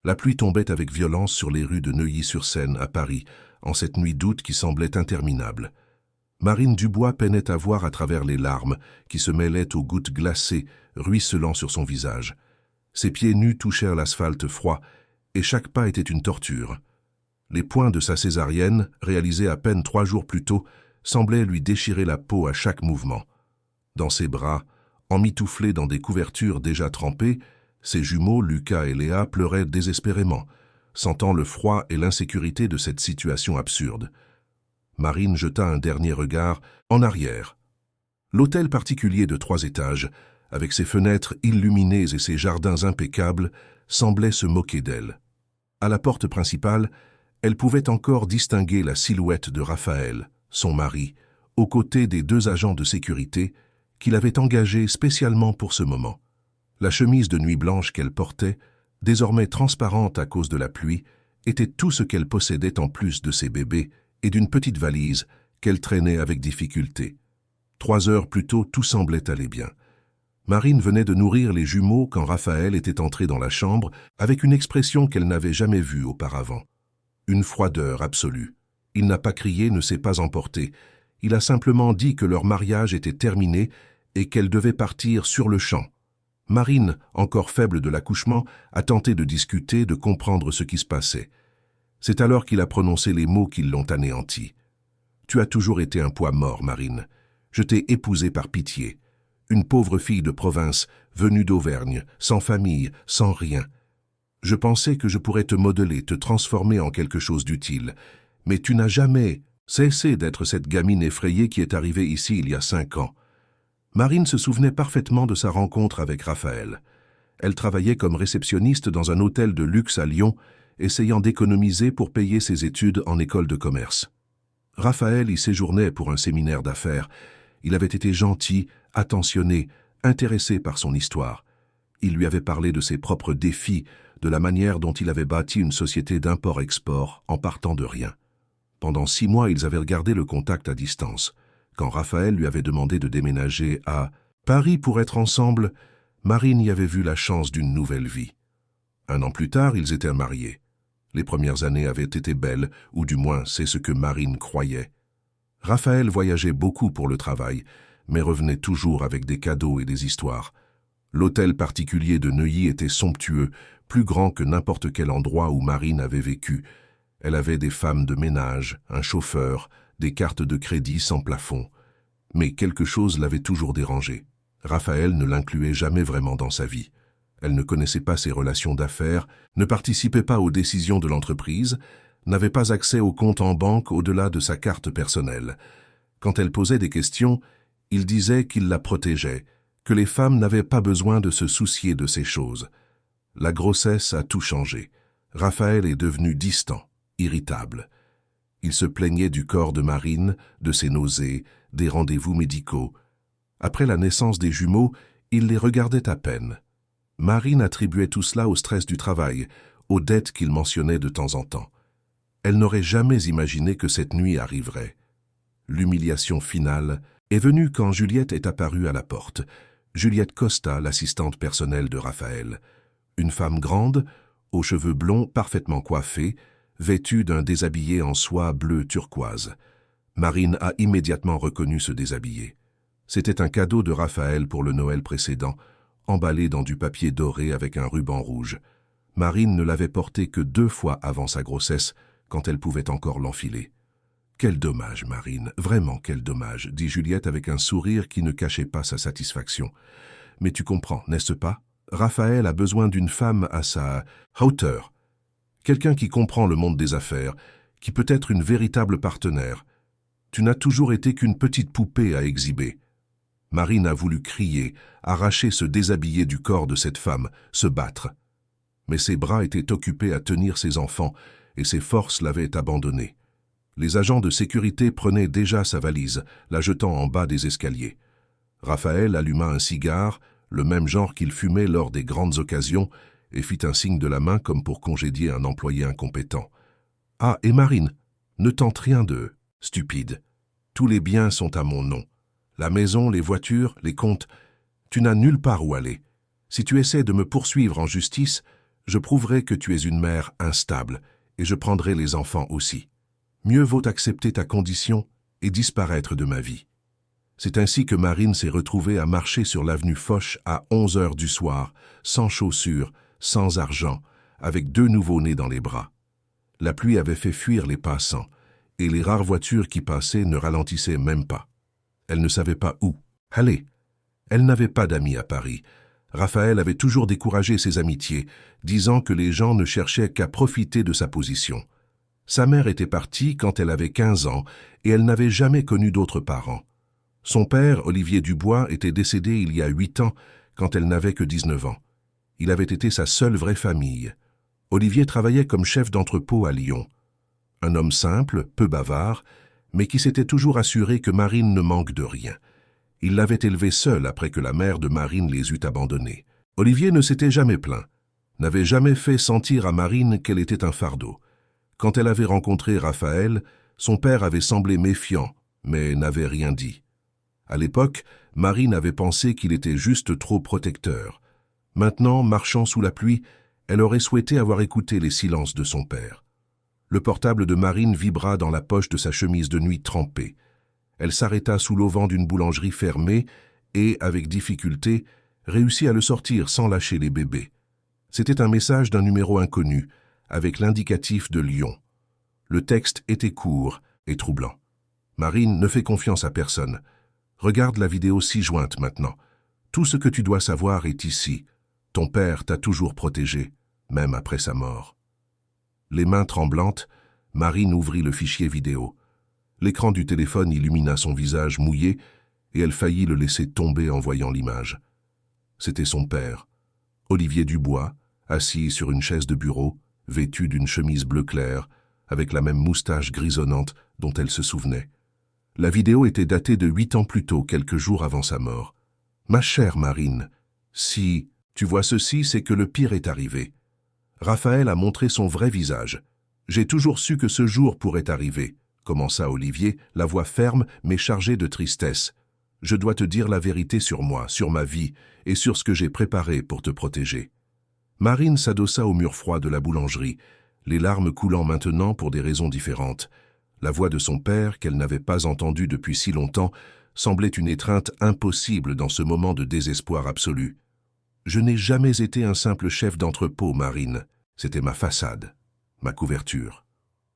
La pluie tombait avec violence sur les rues de Neuilly-sur-Seine, à Paris, en cette nuit d'août qui semblait interminable. Marine Dubois peinait à voir à travers les larmes qui se mêlaient aux gouttes glacées ruisselant sur son visage. Ses pieds nus touchèrent l'asphalte froid, et chaque pas était une torture. Les points de sa césarienne, réalisés à peine 3 jours plus tôt, semblaient lui déchirer la peau à chaque mouvement. Dans ses bras, emmitouflés dans des couvertures déjà trempées, ses jumeaux, Lucas et Léa, pleuraient désespérément, sentant le froid et l'insécurité de cette situation absurde. Marine jeta un dernier regard en arrière. L'hôtel particulier de 3 étages, avec ses fenêtres illuminées et ses jardins impeccables, semblait se moquer d'elle. À la porte principale, elle pouvait encore distinguer la silhouette de Raphaël, son mari, aux côtés des 2 agents de sécurité qu'il avait engagés spécialement pour ce moment. La chemise de nuit blanche qu'elle portait, désormais transparente à cause de la pluie, était tout ce qu'elle possédait en plus de ses bébés et d'une petite valise qu'elle traînait avec difficulté. 3 heures plus tôt, tout semblait aller bien. Marine venait de nourrir les jumeaux quand Raphaël était entré dans la chambre avec une expression qu'elle n'avait jamais vue auparavant. Une froideur absolue. Il n'a pas crié, ne s'est pas emporté. Il a simplement dit que leur mariage était terminé et qu'elle devait partir sur le champ. Marine, encore faible de l'accouchement, a tenté de discuter, de comprendre ce qui se passait. C'est alors qu'il a prononcé les mots qui l'ont anéanti. « Tu as toujours été un poids mort, Marine. Je t'ai épousée par pitié. Une pauvre fille de province, venue d'Auvergne, sans famille, sans rien. Je pensais que je pourrais te modeler, te transformer en quelque chose d'utile. Mais tu n'as jamais cessé d'être cette gamine effrayée qui est arrivée ici il y a 5 ans. » Marine se souvenait parfaitement de sa rencontre avec Raphaël. Elle travaillait comme réceptionniste dans un hôtel de luxe à Lyon, essayant d'économiser pour payer ses études en école de commerce. Raphaël y séjournait pour un séminaire d'affaires. Il avait été gentil, attentionné, intéressé par son histoire. Il lui avait parlé de ses propres défis, de la manière dont il avait bâti une société d'import-export en partant de rien. Pendant 6 mois, ils avaient gardé le contact à distance. Quand Raphaël lui avait demandé de déménager à Paris pour être ensemble, Marine y avait vu la chance d'une nouvelle vie. 1 an plus tard, ils étaient mariés. Les premières années avaient été belles, ou du moins c'est ce que Marine croyait. Raphaël voyageait beaucoup pour le travail, mais revenait toujours avec des cadeaux et des histoires. L'hôtel particulier de Neuilly était somptueux, plus grand que n'importe quel endroit où Marine avait vécu. Elle avait des femmes de ménage, un chauffeur, des cartes de crédit sans plafond. Mais quelque chose l'avait toujours dérangée. Raphaël ne l'incluait jamais vraiment dans sa vie. Elle ne connaissait pas ses relations d'affaires, ne participait pas aux décisions de l'entreprise, n'avait pas accès aux comptes en banque au-delà de sa carte personnelle. Quand elle posait des questions, il disait qu'il la protégeait, que les femmes n'avaient pas besoin de se soucier de ces choses. La grossesse a tout changé. Raphaël est devenu distant, irritable. Il se plaignait du corps de Marine, de ses nausées, des rendez-vous médicaux. Après la naissance des jumeaux, il les regardait à peine. Marine attribuait tout cela au stress du travail, aux dettes qu'il mentionnait de temps en temps. Elle n'aurait jamais imaginé que cette nuit arriverait. L'humiliation finale est venue quand Juliette est apparue à la porte. Juliette Costa, l'assistante personnelle de Raphaël. Une femme grande, aux cheveux blonds parfaitement coiffés, vêtue d'un déshabillé en soie bleu turquoise. Marine a immédiatement reconnu ce déshabillé. C'était un cadeau de Raphaël pour le Noël précédent, emballé dans du papier doré avec un ruban rouge. Marine ne l'avait porté que 2 fois avant sa grossesse, quand elle pouvait encore l'enfiler. « Quel dommage, Marine, vraiment quel dommage », dit Juliette avec un sourire qui ne cachait pas sa satisfaction. « Mais tu comprends, n'est-ce pas? Raphaël a besoin d'une femme à sa hauteur. Quelqu'un qui comprend le monde des affaires, qui peut être une véritable partenaire. Tu n'as toujours été qu'une petite poupée à exhiber. » Marine a voulu crier, arracher ce déshabillé du corps de cette femme, se battre. Mais ses bras étaient occupés à tenir ses enfants et ses forces l'avaient abandonnée. Les agents de sécurité prenaient déjà sa valise, la jetant en bas des escaliers. Raphaël alluma un cigare, le même genre qu'il fumait lors des grandes occasions, et fit un signe de la main comme pour congédier un employé incompétent. « Ah, et Marine, ne tente rien de stupide. Tous les biens sont à mon nom. La maison, les voitures, les comptes, tu n'as nulle part où aller. Si tu essaies de me poursuivre en justice, Je prouverai que tu es une mère instable, et je prendrai les enfants aussi. Mieux vaut accepter ta condition et disparaître de ma vie. » C'est ainsi que Marine s'est retrouvée à marcher sur l'avenue Foch à 11 heures du soir, sans chaussures, sans argent, avec 2 nouveau-nés dans les bras. La pluie avait fait fuir les passants, et les rares voitures qui passaient ne ralentissaient même pas. Elle ne savait pas où aller. Elle n'avait pas d'amis à Paris. Raphaël avait toujours découragé ses amitiés, disant que les gens ne cherchaient qu'à profiter de sa position. Sa mère était partie quand elle avait 15 ans et elle n'avait jamais connu d'autres parents. Son père, Olivier Dubois, était décédé il y a 8 ans quand elle n'avait que 19 ans. Il avait été sa seule vraie famille. Olivier travaillait comme chef d'entrepôt à Lyon. Un homme simple, peu bavard, mais qui s'était toujours assuré que Marine ne manque de rien. Il l'avait élevée seule après que la mère de Marine les eut abandonnés. Olivier ne s'était jamais plaint, n'avait jamais fait sentir à Marine qu'elle était un fardeau. Quand elle avait rencontré Raphaël, son père avait semblé méfiant, mais n'avait rien dit. À l'époque, Marine avait pensé qu'il était juste trop protecteur. Maintenant, marchant sous la pluie, elle aurait souhaité avoir écouté les silences de son père. Le portable de Marine vibra dans la poche de sa chemise de nuit trempée. Elle s'arrêta sous l'auvent d'une boulangerie fermée et, avec difficulté, réussit à le sortir sans lâcher les bébés. C'était un message d'un numéro inconnu, avec l'indicatif de Lyon. Le texte était court et troublant. « Marine ne fait confiance à personne. Regarde la vidéo ci-jointe maintenant. Tout ce que tu dois savoir est ici. Ton père t'a toujours protégé, même après sa mort. » Les mains tremblantes, Marine ouvrit le fichier vidéo. L'écran du téléphone illumina son visage mouillé et elle faillit le laisser tomber en voyant l'image. C'était son père, Olivier Dubois, assis sur une chaise de bureau, vêtu d'une chemise bleu clair, avec la même moustache grisonnante dont elle se souvenait. La vidéo était datée de 8 ans plus tôt, quelques jours avant sa mort. « Ma chère Marine, si tu vois ceci, c'est que le pire est arrivé. Raphaël a montré son vrai visage. J'ai toujours su que ce jour pourrait arriver, commença Olivier, la voix ferme mais chargée de tristesse. Je dois te dire la vérité sur moi, sur ma vie et sur ce que j'ai préparé pour te protéger. Marine s'adossa au mur froid de la boulangerie, les larmes coulant maintenant pour des raisons différentes. La voix de son père, qu'elle n'avait pas entendue depuis si longtemps, semblait une étreinte impossible dans ce moment de désespoir absolu. Je n'ai jamais été un simple chef d'entrepôt, Marine. C'était ma façade, ma couverture.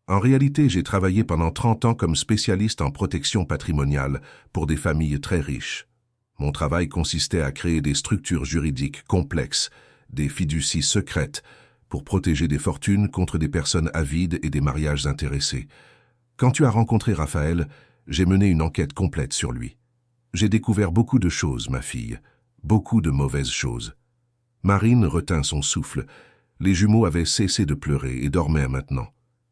En réalité, j'ai travaillé pendant 30 ans comme spécialiste en protection patrimoniale pour des familles très riches. Mon travail consistait à créer des structures juridiques complexes, des fiducies secrètes, pour protéger des fortunes contre des personnes avides et des mariages intéressés. Quand tu as rencontré Raphaël, j'ai mené une enquête complète sur lui. J'ai découvert beaucoup de choses, ma fille, beaucoup de mauvaises choses. Marine retint son souffle. Les jumeaux avaient cessé de pleurer et dormaient maintenant,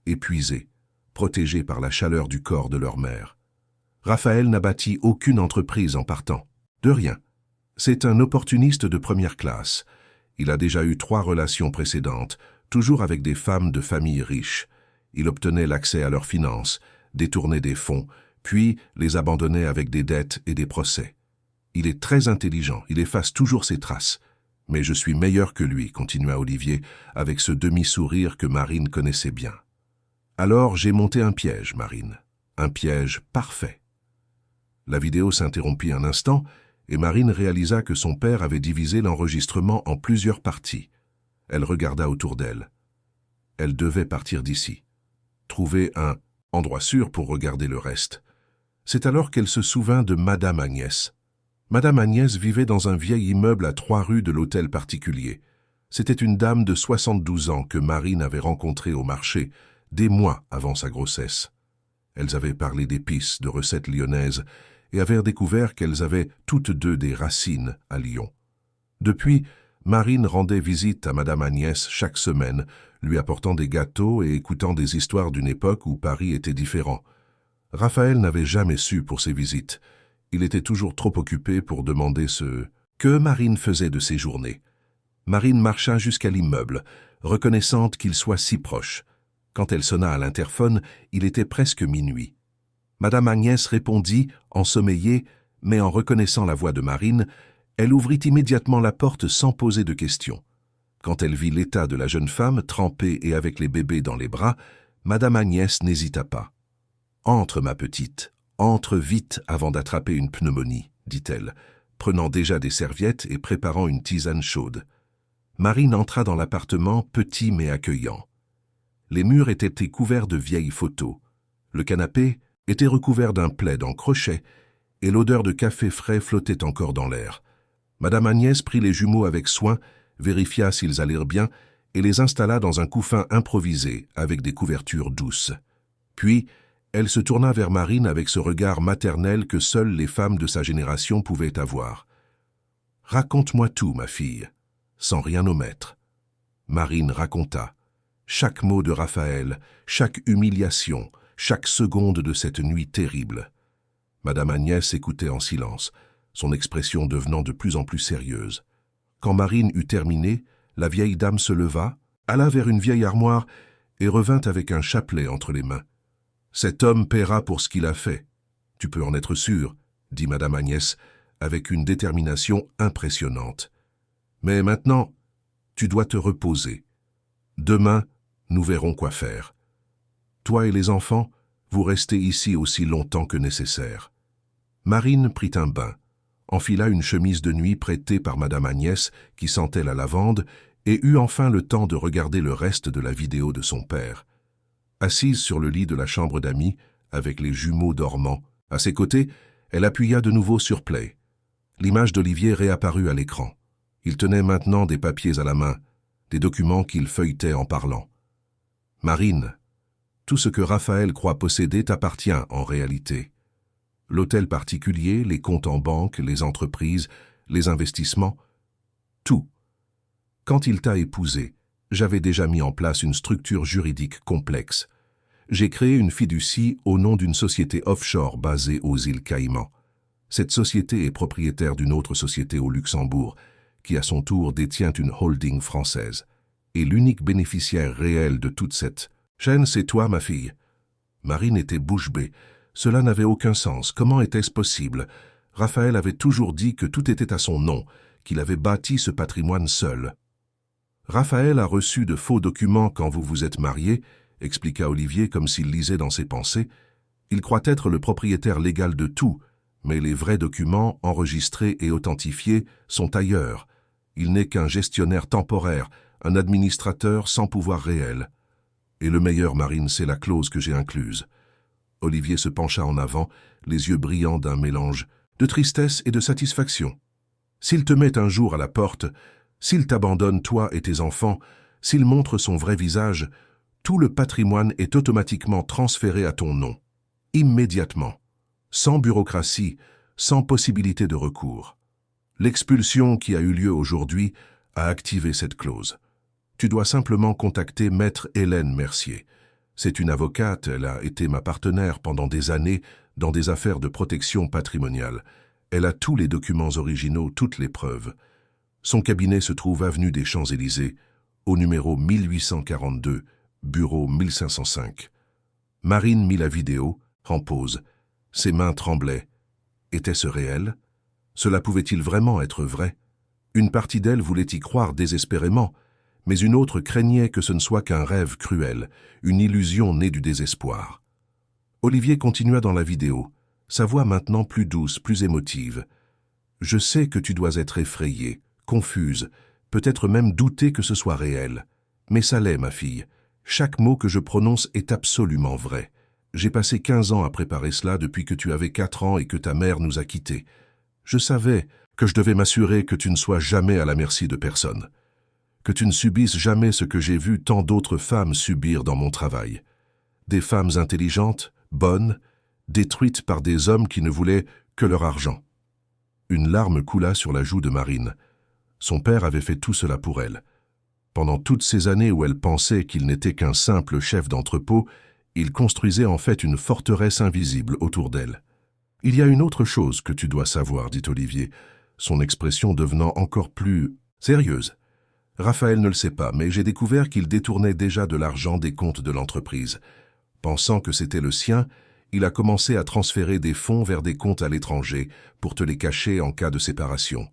épuisés, protégés par la chaleur du corps de leur mère. Raphaël n'a bâti aucune entreprise en partant. De rien. C'est un opportuniste de première classe. Il a déjà eu 3 relations précédentes, toujours avec des femmes de familles riches. Il obtenait l'accès à leurs finances, détournait des fonds, puis les abandonnait avec des dettes et des procès. Il est très intelligent, il efface toujours ses traces. Mais je suis meilleur que lui, continua Olivier, avec ce demi-sourire que Marine connaissait bien. Alors j'ai monté un piège, Marine. Un piège parfait. La vidéo s'interrompit un instant et Marine réalisa que son père avait divisé l'enregistrement en plusieurs parties. Elle regarda autour d'elle. Elle devait partir d'ici. Trouver un endroit sûr pour regarder le reste. C'est alors qu'elle se souvint de Madame Agnès. Madame Agnès vivait dans un vieil immeuble à 3 rues de l'hôtel particulier. C'était une dame de 72 ans que Marine avait rencontrée au marché, des mois avant sa grossesse. Elles avaient parlé d'épices, de recettes lyonnaises, et avaient découvert qu'elles avaient toutes deux des racines à Lyon. Depuis, Marine rendait visite à Madame Agnès chaque semaine, lui apportant des gâteaux et écoutant des histoires d'une époque où Paris était différent. Raphaël n'avait jamais su pour ses visites. Il était toujours trop occupé pour demander ce que Marine faisait de ses journées. Marine marcha jusqu'à l'immeuble, reconnaissante qu'il soit si proche. Quand elle sonna à l'interphone, il était presque minuit. Madame Agnès répondit, ensommeillée, mais en reconnaissant la voix de Marine, elle ouvrit immédiatement la porte sans poser de questions. Quand elle vit l'état de la jeune femme, trempée et avec les bébés dans les bras, Madame Agnès n'hésita pas. « Entre, ma petite, entre vite avant d'attraper une pneumonie, dit-elle, prenant déjà des serviettes et préparant une tisane chaude. Marine entra dans l'appartement, petit mais accueillant. Les murs étaient couverts de vieilles photos. Le canapé était recouvert d'un plaid en crochet et l'odeur de café frais flottait encore dans l'air. Madame Agnès prit les jumeaux avec soin, vérifia s'ils allèrent bien et les installa dans un couffin improvisé avec des couvertures douces. Puis, elle se tourna vers Marine avec ce regard maternel que seules les femmes de sa génération pouvaient avoir. « Raconte-moi tout, ma fille, sans rien omettre. » Marine raconta. Chaque mot de Raphaël, chaque humiliation, chaque seconde de cette nuit terrible. Madame Agnès écoutait en silence, son expression devenant de plus en plus sérieuse. Quand Marine eut terminé, la vieille dame se leva, alla vers une vieille armoire et revint avec un chapelet entre les mains. « Cet homme paiera pour ce qu'il a fait. Tu peux en être sûre, » dit Madame Agnès, avec une détermination impressionnante. « Mais maintenant, tu dois te reposer. Demain, nous verrons quoi faire. Toi et les enfants, vous restez ici aussi longtemps que nécessaire. » Marine prit un bain, enfila une chemise de nuit prêtée par Madame Agnès qui sentait la lavande et eut enfin le temps de regarder le reste de la vidéo de son père. Assise sur le lit de la chambre d'amis, avec les jumeaux dormant, à ses côtés, elle appuya de nouveau sur Play. L'image d'Olivier réapparut à l'écran. Il tenait maintenant des papiers à la main, des documents qu'il feuilletait en parlant. « Marine, tout ce que Raphaël croit posséder t'appartient en réalité. L'hôtel particulier, les comptes en banque, les entreprises, les investissements, tout. Quand il t'a épousée, j'avais déjà mis en place une structure juridique complexe. J'ai créé une fiducie au nom d'une société offshore basée aux îles Caïmans. Cette société est propriétaire d'une autre société au Luxembourg, qui à son tour détient une holding française. Et l'unique bénéficiaire réel de toute cette chaîne, c'est toi, ma fille. » Marine était bouche bée. Cela n'avait aucun sens. Comment était-ce possible? Raphaël avait toujours dit que tout était à son nom, qu'il avait bâti ce patrimoine seul. « Raphaël a reçu de faux documents quand vous vous êtes mariés, » expliqua Olivier comme s'il lisait dans ses pensées. « Il croit être le propriétaire légal de tout, mais les vrais documents, enregistrés et authentifiés, sont ailleurs. Il n'est qu'un gestionnaire temporaire, un administrateur sans pouvoir réel. Et le meilleur, Marine, c'est la clause que j'ai incluse. » Olivier se pencha en avant, les yeux brillants d'un mélange de tristesse et de satisfaction. « S'il te met un jour à la porte, s'il t'abandonne toi et tes enfants, s'il montre son vrai visage, tout le patrimoine est automatiquement transféré à ton nom, immédiatement, sans bureaucratie, sans possibilité de recours. L'expulsion qui a eu lieu aujourd'hui a activé cette clause. Tu dois simplement contacter Maître Hélène Mercier. C'est une avocate, elle a été ma partenaire pendant des années dans des affaires de protection patrimoniale. Elle a tous les documents originaux, toutes les preuves. Son cabinet se trouve avenue des Champs-Élysées, au numéro 1842, bureau 1505. Marine mit la vidéo, en pause. Ses mains tremblaient. Était-ce réel? Cela pouvait-il vraiment être vrai? Une partie d'elle voulait y croire désespérément, mais une autre craignait que ce ne soit qu'un rêve cruel, une illusion née du désespoir. Olivier continua dans la vidéo, sa voix maintenant plus douce, plus émotive. « Je sais que tu dois être effrayée, confuse, peut-être même douter que ce soit réel. Mais ça l'est, ma fille. Chaque mot que je prononce est absolument vrai. J'ai passé 15 ans à préparer cela depuis que tu avais 4 ans et que ta mère nous a quittés. Je savais que je devais m'assurer que tu ne sois jamais à la merci de personne. Que tu ne subisses jamais ce que j'ai vu tant d'autres femmes subir dans mon travail. Des femmes intelligentes, bonnes, détruites par des hommes qui ne voulaient que leur argent. » Une larme coula sur la joue de Marine. Son père avait fait tout cela pour elle. Pendant toutes ces années où elle pensait qu'il n'était qu'un simple chef d'entrepôt, il construisait en fait une forteresse invisible autour d'elle. « Il y a une autre chose que tu dois savoir, » dit Olivier, son expression devenant encore plus sérieuse. « Raphaël ne le sait pas, mais j'ai découvert qu'il détournait déjà de l'argent des comptes de l'entreprise. Pensant que c'était le sien, il a commencé à transférer des fonds vers des comptes à l'étranger pour te les cacher en cas de séparation.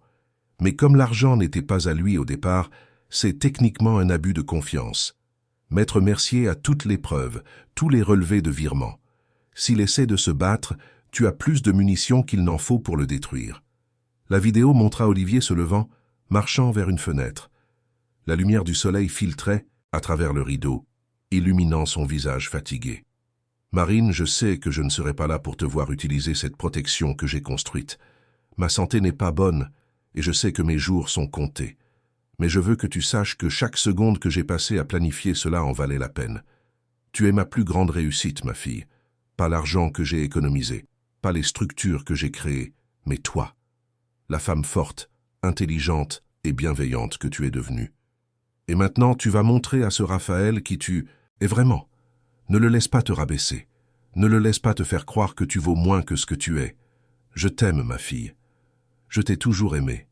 Mais comme l'argent n'était pas à lui au départ, c'est techniquement un abus de confiance. Maître Mercier a toutes les preuves, tous les relevés de virement. S'il essaie de se battre, tu as plus de munitions qu'il n'en faut pour le détruire. La vidéo montra Olivier se levant, marchant vers une fenêtre. La lumière du soleil filtrait à travers le rideau, illuminant son visage fatigué. « Marine, je sais que je ne serai pas là pour te voir utiliser cette protection que j'ai construite. Ma santé n'est pas bonne et je sais que mes jours sont comptés. Mais je veux que tu saches que chaque seconde que j'ai passée à planifier cela en valait la peine. Tu es ma plus grande réussite, ma fille. Pas l'argent que j'ai économisé, pas les structures que j'ai créées, mais toi. La femme forte, intelligente et bienveillante que tu es devenue. Et maintenant, tu vas montrer à ce Raphaël qui tu es vraiment. Ne le laisse pas te rabaisser. Ne le laisse pas te faire croire que tu vaux moins que ce que tu es. Je t'aime, ma fille. Je t'ai toujours aimée.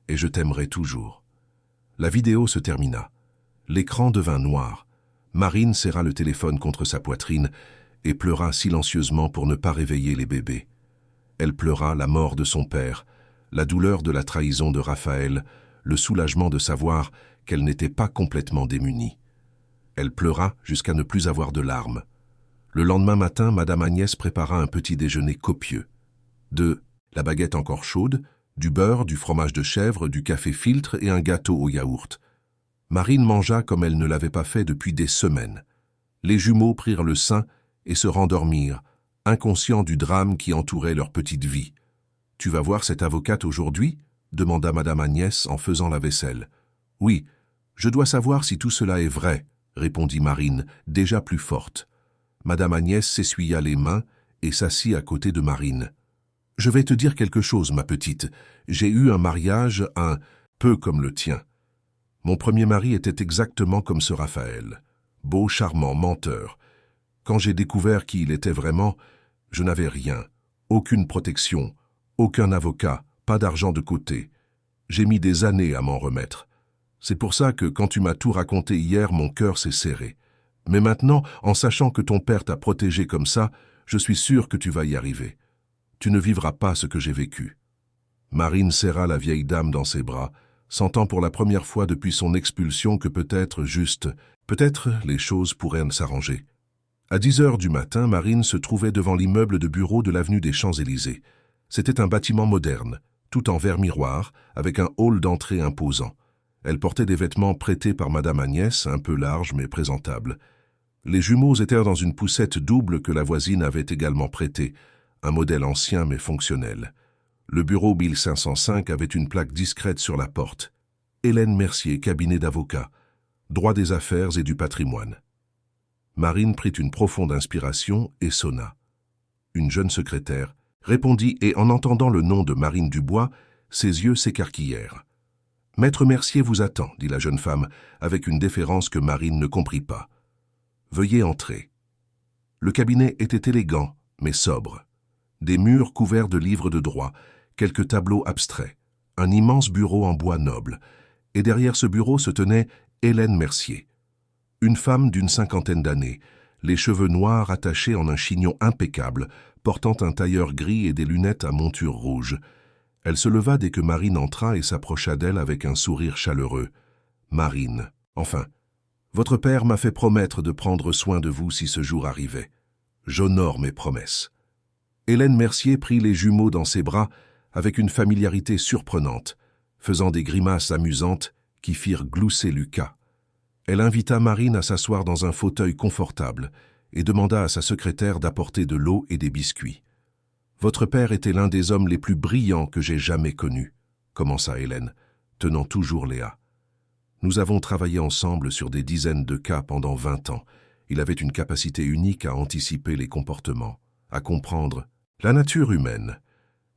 Et je t'aimerai toujours. » La vidéo se termina. L'écran devint noir. Marine serra le téléphone contre sa poitrine et pleura silencieusement pour ne pas réveiller les bébés. Elle pleura la mort de son père, la douleur de la trahison de Raphaël, le soulagement de savoir qu'elle n'était pas complètement démunie. Elle pleura jusqu'à ne plus avoir de larmes. Le lendemain matin, Madame Agnès prépara un petit déjeuner copieux. La baguette encore chaude, du beurre, du fromage de chèvre, du café filtre et un gâteau au yaourt. Marine mangea comme elle ne l'avait pas fait depuis des semaines. Les jumeaux prirent le sein et se rendormirent, inconscients du drame qui entourait leur petite vie. « Tu vas voir cette avocate aujourd'hui » demanda Madame Agnès en faisant la vaisselle. « Oui, je dois savoir si tout cela est vrai » répondit Marine, déjà plus forte. Madame Agnès s'essuya les mains et s'assit à côté de Marine. « Je vais te dire quelque chose, ma petite. J'ai eu un mariage un peu comme le tien. Mon premier mari était exactement comme ce Raphaël. Beau, charmant, menteur. Quand j'ai découvert qui il était vraiment, je n'avais rien. Aucune protection, aucun avocat, pas d'argent de côté. J'ai mis des années à m'en remettre. C'est pour ça que quand tu m'as tout raconté hier, mon cœur s'est serré. Mais maintenant, en sachant que ton père t'a protégé comme ça, je suis sûr que tu vas y arriver. Tu ne vivras pas ce que j'ai vécu. » Marine serra la vieille dame dans ses bras, sentant pour la première fois depuis son expulsion que peut-être les choses pourraient s'arranger. À 10 heures du matin, Marine se trouvait devant l'immeuble de bureau de l'avenue des Champs-Élysées. C'était un bâtiment moderne, tout en verre miroir, avec un hall d'entrée imposant. Elle portait des vêtements prêtés par Madame Agnès, un peu larges mais présentables. Les jumeaux étaient dans une poussette double que la voisine avait également prêtée, un modèle ancien mais fonctionnel. Le bureau 1505 avait une plaque discrète sur la porte. Hélène Mercier, cabinet d'avocat, droit des affaires et du patrimoine. Marine prit une profonde inspiration et sonna. Une jeune secrétaire répondit et en entendant le nom de Marine Dubois, ses yeux s'écarquillèrent. « Maître Mercier vous attend, » dit la jeune femme, avec une déférence que Marine ne comprit pas. « Veuillez entrer. » Le cabinet était élégant, mais sobre. Des murs couverts de livres de droit, quelques tableaux abstraits, un immense bureau en bois noble, et derrière ce bureau se tenait Hélène Mercier. Une femme d'une 50aine d'années, les cheveux noirs attachés en un chignon impeccable, portant un tailleur gris et des lunettes à monture rouge. Elle se leva dès que Marine entra et s'approcha d'elle avec un sourire chaleureux. « Marine, enfin, votre père m'a fait promettre de prendre soin de vous si ce jour arrivait. J'honore mes promesses. » Hélène Mercier prit les jumeaux dans ses bras avec une familiarité surprenante, faisant des grimaces amusantes qui firent glousser Lucas. Elle invita Marine à s'asseoir dans un fauteuil confortable et demanda à sa secrétaire d'apporter de l'eau et des biscuits. « Votre père était l'un des hommes les plus brillants que j'ai jamais connus, » commença Hélène, tenant toujours Léa. « Nous avons travaillé ensemble sur des dizaines de cas pendant 20 ans. Il avait une capacité unique à anticiper les comportements, à comprendre la nature humaine.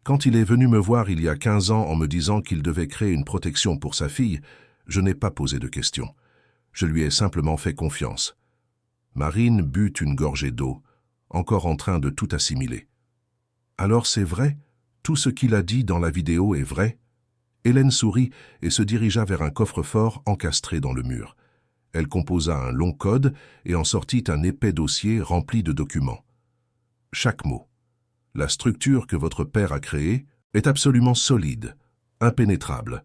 Quand il est venu me voir il y a 15 ans en me disant qu'il devait créer une protection pour sa fille, je n'ai pas posé de questions. Je lui ai simplement fait confiance. » Marine but une gorgée d'eau, encore en train de tout assimiler. « Alors c'est vrai? Tout ce qu'il a dit dans la vidéo est vrai ?» Hélène sourit et se dirigea vers un coffre-fort encastré dans le mur. Elle composa un long code et en sortit un épais dossier rempli de documents. Chaque mot. La structure que votre père a créée est absolument solide, impénétrable.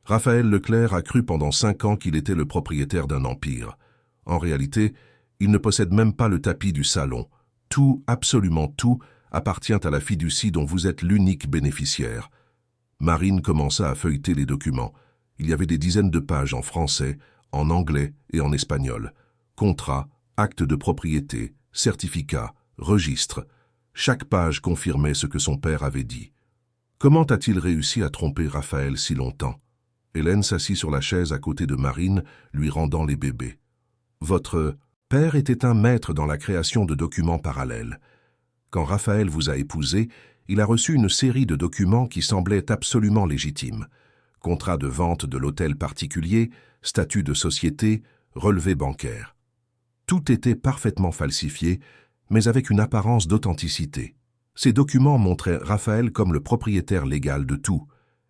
Raphaël Leclerc a cru pendant 5 ans qu'il était le propriétaire d'un empire. En réalité, il ne possède même pas le tapis du salon. Tout, absolument tout, appartient à la fiducie dont vous êtes l'unique bénéficiaire. Marine commença à feuilleter les documents. Il y avait des dizaines de pages en français, en anglais et en espagnol. Contrats, actes de propriété, certificats, registres. Chaque page confirmait ce que son père avait dit. Comment a-t-il réussi à tromper Raphaël si longtemps? Hélène s'assit sur la chaise à côté de Marine, lui rendant les bébés. Votre père était un maître dans la création de documents parallèles. Quand Raphaël vous a épousé, il a reçu une série de documents qui semblaient absolument légitimes. Contrat de vente de l'hôtel particulier, statut de société, relevé bancaire. Tout était parfaitement falsifié, mais avec une apparence d'authenticité. Ces documents montraient Raphaël comme le propriétaire légal de tout,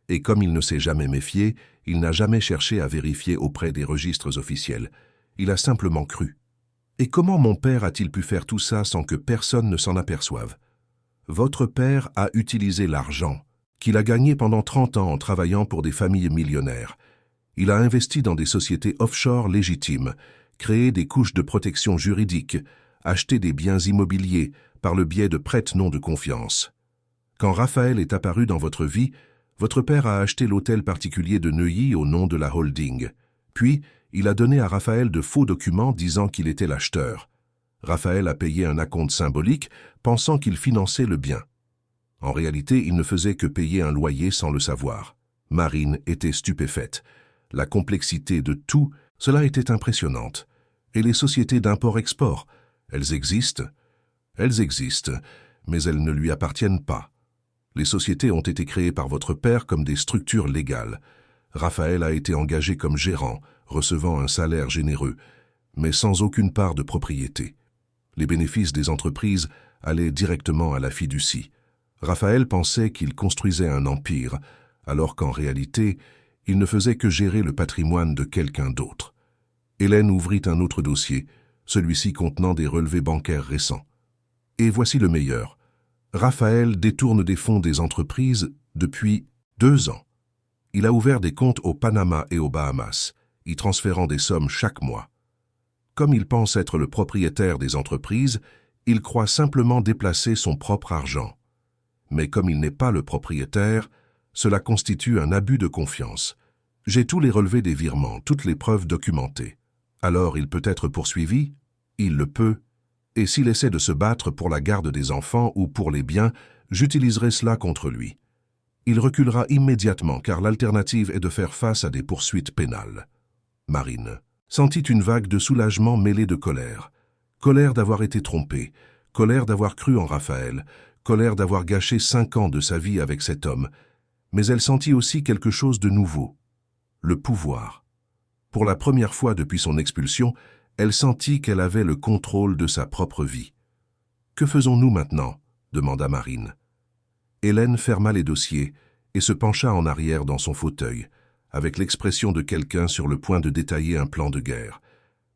et comme il ne s'est jamais méfié, il n'a jamais cherché à vérifier auprès des registres officiels. Il a simplement cru. Et comment mon père a-t-il pu faire tout ça sans que personne ne s'en aperçoive? Votre père a utilisé l'argent, qu'il a gagné pendant 30 ans en travaillant pour des familles millionnaires. Il a investi dans des sociétés offshore légitimes, créé des couches de protection juridique, acheté des biens immobiliers par le biais de prête-noms de confiance. Quand Raphaël est apparu dans votre vie, votre père a acheté l'hôtel particulier de Neuilly au nom de la holding. Puis, il a donné à Raphaël de faux documents disant qu'il était l'acheteur. Raphaël a payé un acompte symbolique, pensant qu'il finançait le bien. En réalité, il ne faisait que payer un loyer sans le savoir. Marine était stupéfaite. La complexité de tout, cela était impressionnante. Et les sociétés d'import-export, elles existent, mais elles ne lui appartiennent pas. Les sociétés ont été créées par votre père comme des structures légales. Raphaël a été engagé comme gérant, recevant un salaire généreux, mais sans aucune part de propriété. Les bénéfices des entreprises allaient directement à la fiducie. Raphaël pensait qu'il construisait un empire, alors qu'en réalité, il ne faisait que gérer le patrimoine de quelqu'un d'autre. Hélène ouvrit un autre dossier, celui-ci contenant des relevés bancaires récents. Et voici le meilleur. Raphaël détourne des fonds des entreprises depuis 2 ans. Il a ouvert des comptes au Panama et aux Bahamas, y transférant des sommes chaque mois. Comme il pense être le propriétaire des entreprises, il croit simplement déplacer son propre argent. Mais comme il n'est pas le propriétaire, cela constitue un abus de confiance. J'ai tous les relevés des virements, toutes les preuves documentées. Alors il peut être poursuivi? Il le peut. Et s'il essaie de se battre pour la garde des enfants ou pour les biens, j'utiliserai cela contre lui. Il reculera immédiatement car l'alternative est de faire face à des poursuites pénales. Marine sentit une vague de soulagement mêlée de colère. Colère d'avoir été trompée, colère d'avoir cru en Raphaël, colère d'avoir gâché 5 ans de sa vie avec cet homme. Mais elle sentit aussi quelque chose de nouveau, le pouvoir. Pour la première fois depuis son expulsion, elle sentit qu'elle avait le contrôle de sa propre vie. « Que faisons-nous maintenant » demanda Marine. Hélène ferma les dossiers et se pencha en arrière dans son fauteuil, avec l'expression de quelqu'un sur le point de détailler un plan de guerre.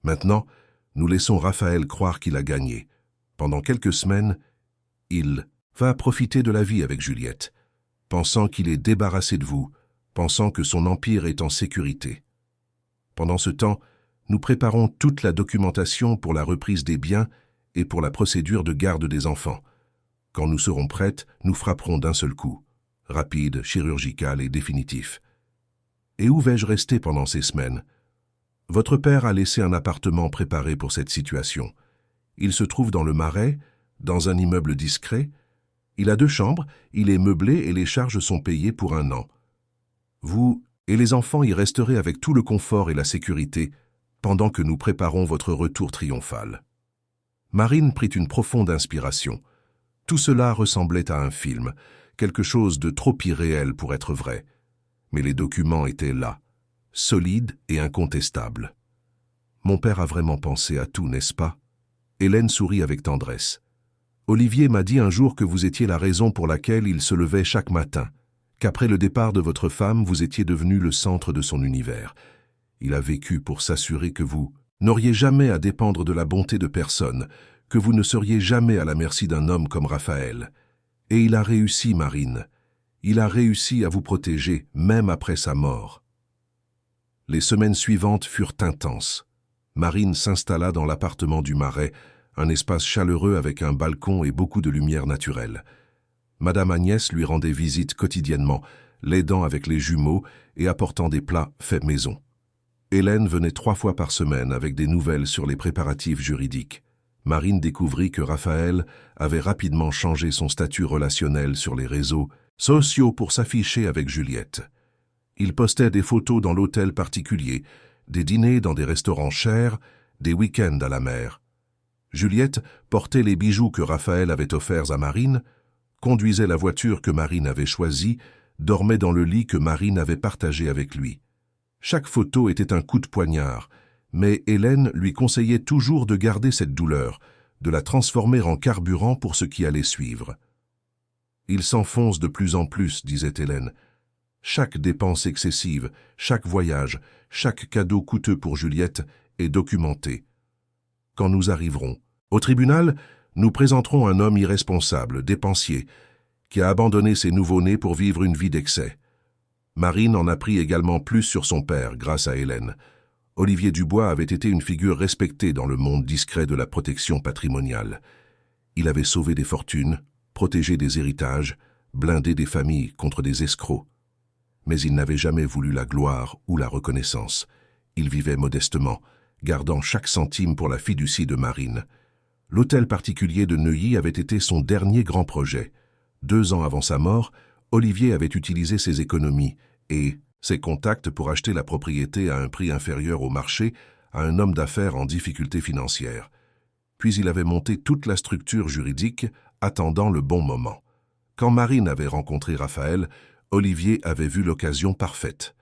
Maintenant, nous laissons Raphaël croire qu'il a gagné. Pendant quelques semaines, il va profiter de la vie avec Juliette, pensant qu'il est débarrassé de vous, pensant que son empire est en sécurité. Pendant ce temps, nous préparons toute la documentation pour la reprise des biens et pour la procédure de garde des enfants. Quand nous serons prêtes, nous frapperons d'un seul coup, rapide, chirurgical et définitif. Et où vais-je rester pendant ces semaines? Votre père a laissé un appartement préparé pour cette situation. Il se trouve dans le Marais, dans un immeuble discret. Il a 2 chambres, il est meublé et les charges sont payées pour 1 an. Vous et les enfants y resterez avec tout le confort et la sécurité pendant que nous préparons votre retour triomphal. Marine prit une profonde inspiration. Tout cela ressemblait à un film, quelque chose de trop irréel pour être vrai. Mais les documents étaient là, solides et incontestables. Mon père a vraiment pensé à tout, n'est-ce pas? Hélène sourit avec tendresse. Olivier m'a dit un jour que vous étiez la raison pour laquelle il se levait chaque matin, qu'après le départ de votre femme, vous étiez devenu le centre de son univers. Il a vécu pour s'assurer que vous n'auriez jamais à dépendre de la bonté de personne, que vous ne seriez jamais à la merci d'un homme comme Raphaël. Et il a réussi, Marine. Il a réussi à vous protéger, même après sa mort. Les semaines suivantes furent intenses. Marine s'installa dans l'appartement du Marais, un espace chaleureux avec un balcon et beaucoup de lumière naturelle. Madame Agnès lui rendait visite quotidiennement, l'aidant avec les jumeaux et apportant des plats faits maison. Hélène venait 3 fois par semaine avec des nouvelles sur les préparatifs juridiques. Marine découvrit que Raphaël avait rapidement changé son statut relationnel sur les réseaux sociaux pour s'afficher avec Juliette. Il postait des photos dans l'hôtel particulier, des dîners dans des restaurants chers, des week-ends à la mer. Juliette portait les bijoux que Raphaël avait offerts à Marine, conduisait la voiture que Marine avait choisie, dormait dans le lit que Marine avait partagé avec lui. Chaque photo était un coup de poignard, mais Hélène lui conseillait toujours de garder cette douleur, de la transformer en carburant pour ce qui allait suivre. « Il s'enfonce de plus en plus, disait Hélène. Chaque dépense excessive, chaque voyage, chaque cadeau coûteux pour Juliette est documenté. Quand nous arriverons au tribunal, nous présenterons un homme irresponsable, dépensier, qui a abandonné ses nouveau-nés pour vivre une vie d'excès. » Marine en apprit également plus sur son père grâce à Hélène. Olivier Dubois avait été une figure respectée dans le monde discret de la protection patrimoniale. Il avait sauvé des fortunes, protégé des héritages, blindé des familles contre des escrocs. Mais il n'avait jamais voulu la gloire ou la reconnaissance. Il vivait modestement, gardant chaque centime pour la fiducie de Marine. L'hôtel particulier de Neuilly avait été son dernier grand projet. 2 ans avant sa mort, Olivier avait utilisé ses économies et ses contacts pour acheter la propriété à un prix inférieur au marché à un homme d'affaires en difficulté financière. Puis il avait monté toute la structure juridique, attendant le bon moment. Quand Marine avait rencontré Raphaël, Olivier avait vu l'occasion parfaite.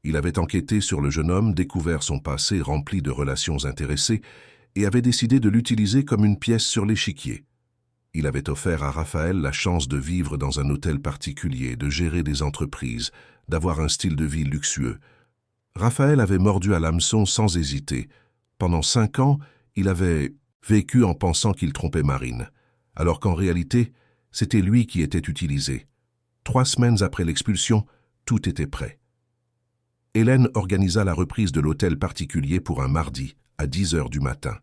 Il avait enquêté sur le jeune homme, découvert son passé rempli de relations intéressées et avait décidé de l'utiliser comme une pièce sur l'échiquier. Il avait offert à Raphaël la chance de vivre dans un hôtel particulier, de gérer des entreprises, d'avoir un style de vie luxueux. Raphaël avait mordu à l'hameçon sans hésiter. Pendant 5 ans, il avait vécu en pensant qu'il trompait Marine, alors qu'en réalité, c'était lui qui était utilisé. 3 semaines après l'expulsion, tout était prêt. Hélène organisa la reprise de l'hôtel particulier pour un mardi, à 10 heures du matin.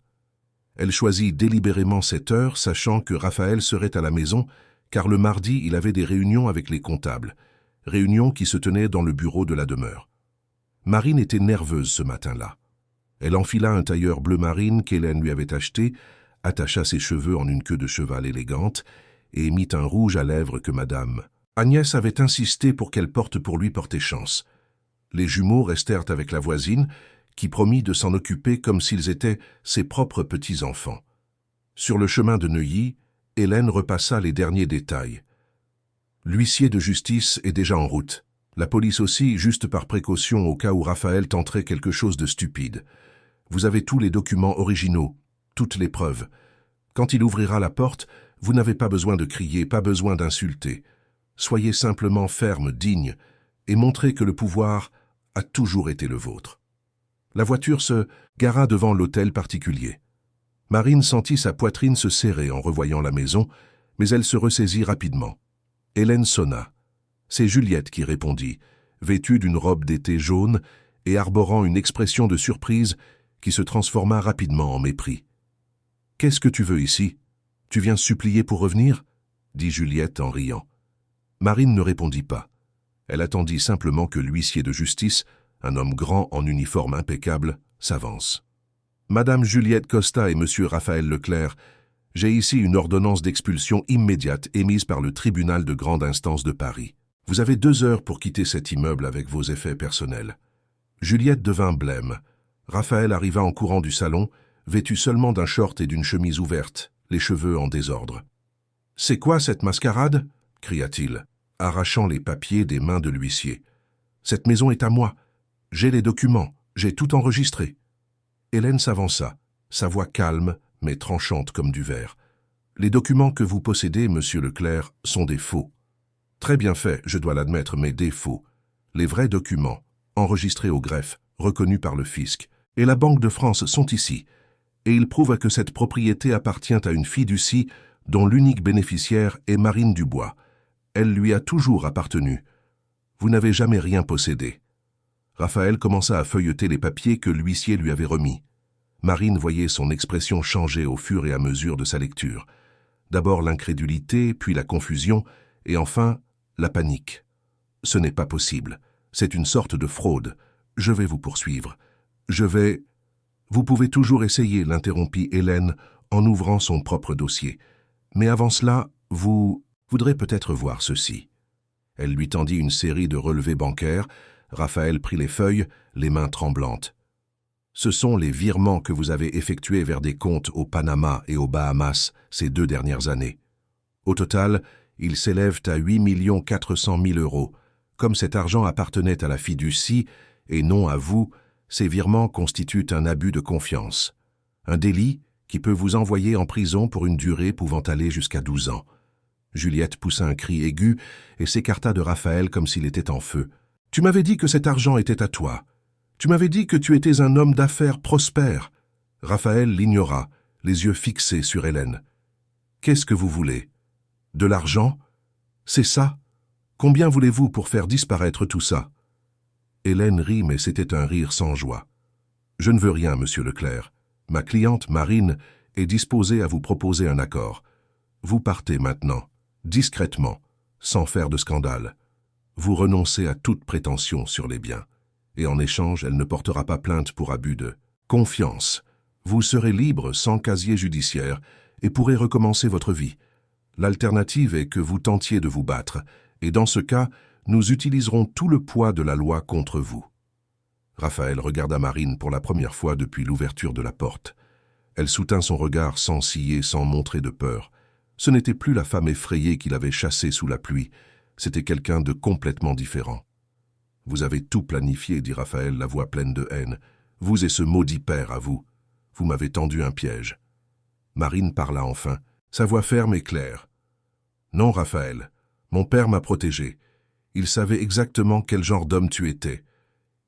Elle choisit délibérément cette heure, sachant que Raphaël serait à la maison, car le mardi, il avait des réunions avec les comptables, réunions qui se tenaient dans le bureau de la demeure. Marine était nerveuse ce matin-là. Elle enfila un tailleur bleu marine qu'Hélène lui avait acheté, attacha ses cheveux en une queue de cheval élégante et mit un rouge à lèvres que Madame Agnès avait insisté pour qu'elle porte pour lui porter chance. Les jumeaux restèrent avec la voisine, qui promit de s'en occuper comme s'ils étaient ses propres petits-enfants. Sur le chemin de Neuilly, Hélène repassa les derniers détails. L'huissier de justice est déjà en route. La police aussi, juste par précaution au cas où Raphaël tenterait quelque chose de stupide. Vous avez tous les documents originaux, toutes les preuves. Quand il ouvrira la porte, vous n'avez pas besoin de crier, pas besoin d'insulter. Soyez simplement ferme, digne, et montrez que le pouvoir a toujours été le vôtre. La voiture se gara devant l'hôtel particulier. Marine sentit sa poitrine se serrer en revoyant la maison, mais elle se ressaisit rapidement. Hélène sonna. C'est Juliette qui répondit, vêtue d'une robe d'été jaune et arborant une expression de surprise qui se transforma rapidement en mépris. « Qu'est-ce que tu veux ici? Tu viens supplier pour revenir ?» dit Juliette en riant. Marine ne répondit pas. Elle attendit simplement que l'huissier de justice, un homme grand en uniforme impeccable, s'avance. « Madame Juliette Costa et Monsieur Raphaël Leclerc, j'ai ici une ordonnance d'expulsion immédiate émise par le tribunal de grande instance de Paris. Vous avez 2 heures pour quitter cet immeuble avec vos effets personnels. » Juliette devint blême. Raphaël arriva en courant du salon, vêtu seulement d'un short et d'une chemise ouverte, les cheveux en désordre. « C'est quoi cette mascarade ?» cria-t-il, arrachant les papiers des mains de l'huissier. « Cette maison est à moi. J'ai les documents, j'ai tout enregistré. » Hélène s'avança, sa voix calme mais tranchante comme du verre. « Les documents que vous possédez, monsieur Leclerc, sont des faux. Très bien fait, je dois l'admettre, mais des faux. Les vrais documents, enregistrés au greffe, reconnus par le fisc, et la Banque de France sont ici, et ils prouvent que cette propriété appartient à une fiducie dont l'unique bénéficiaire est Marine Dubois. Elle lui a toujours appartenu. Vous n'avez jamais rien possédé. » Raphaël commença à feuilleter les papiers que l'huissier lui avait remis. Marine voyait son expression changer au fur et à mesure de sa lecture. D'abord l'incrédulité, puis la confusion, et enfin la panique. « Ce n'est pas possible. C'est une sorte de fraude. Je vais vous poursuivre. Je vais... » « Vous pouvez toujours essayer, » l'interrompit Hélène en ouvrant son propre dossier. « Mais avant cela, vous voudrez peut-être voir ceci. » Elle lui tendit une série de relevés bancaires. Raphaël prit les feuilles, les mains tremblantes. « Ce sont les virements que vous avez effectués vers des comptes au Panama et aux Bahamas ces 2 dernières années. Au total, ils s'élèvent à 8 400 000 €. Comme cet argent appartenait à la fiducie et non à vous, ces virements constituent un abus de confiance. Un délit qui peut vous envoyer en prison pour une durée pouvant aller jusqu'à 12 ans. » Juliette poussa un cri aigu et s'écarta de Raphaël comme s'il était en feu. « Tu m'avais dit que cet argent était à toi. Tu m'avais dit que tu étais un homme d'affaires prospère. » Raphaël l'ignora, les yeux fixés sur Hélène. « Qu'est-ce que vous voulez? De l'argent? C'est ça? Combien voulez-vous pour faire disparaître tout ça ?» Hélène rit, mais c'était un rire sans joie. « Je ne veux rien, monsieur Leclerc. Ma cliente, Marine, est disposée à vous proposer un accord. Vous partez maintenant, discrètement, sans faire de scandale. Vous renoncez à toute prétention sur les biens. Et en échange, elle ne portera pas plainte pour abus de confiance. Vous serez libre, sans casier judiciaire, et pourrez recommencer votre vie. L'alternative est que vous tentiez de vous battre, et dans ce cas, nous utiliserons tout le poids de la loi contre vous. » Raphaël regarda Marine pour la première fois depuis l'ouverture de la porte. Elle soutint son regard sans ciller, sans montrer de peur. Ce n'était plus la femme effrayée qu'il avait chassée sous la pluie, c'était quelqu'un de complètement différent. « Vous avez tout planifié, » dit Raphaël, la voix pleine de haine. « Vous et ce maudit père à vous. Vous m'avez tendu un piège. » Marine parla enfin, sa voix ferme et claire. « Non, Raphaël, mon père m'a protégé. Il savait exactement quel genre d'homme tu étais.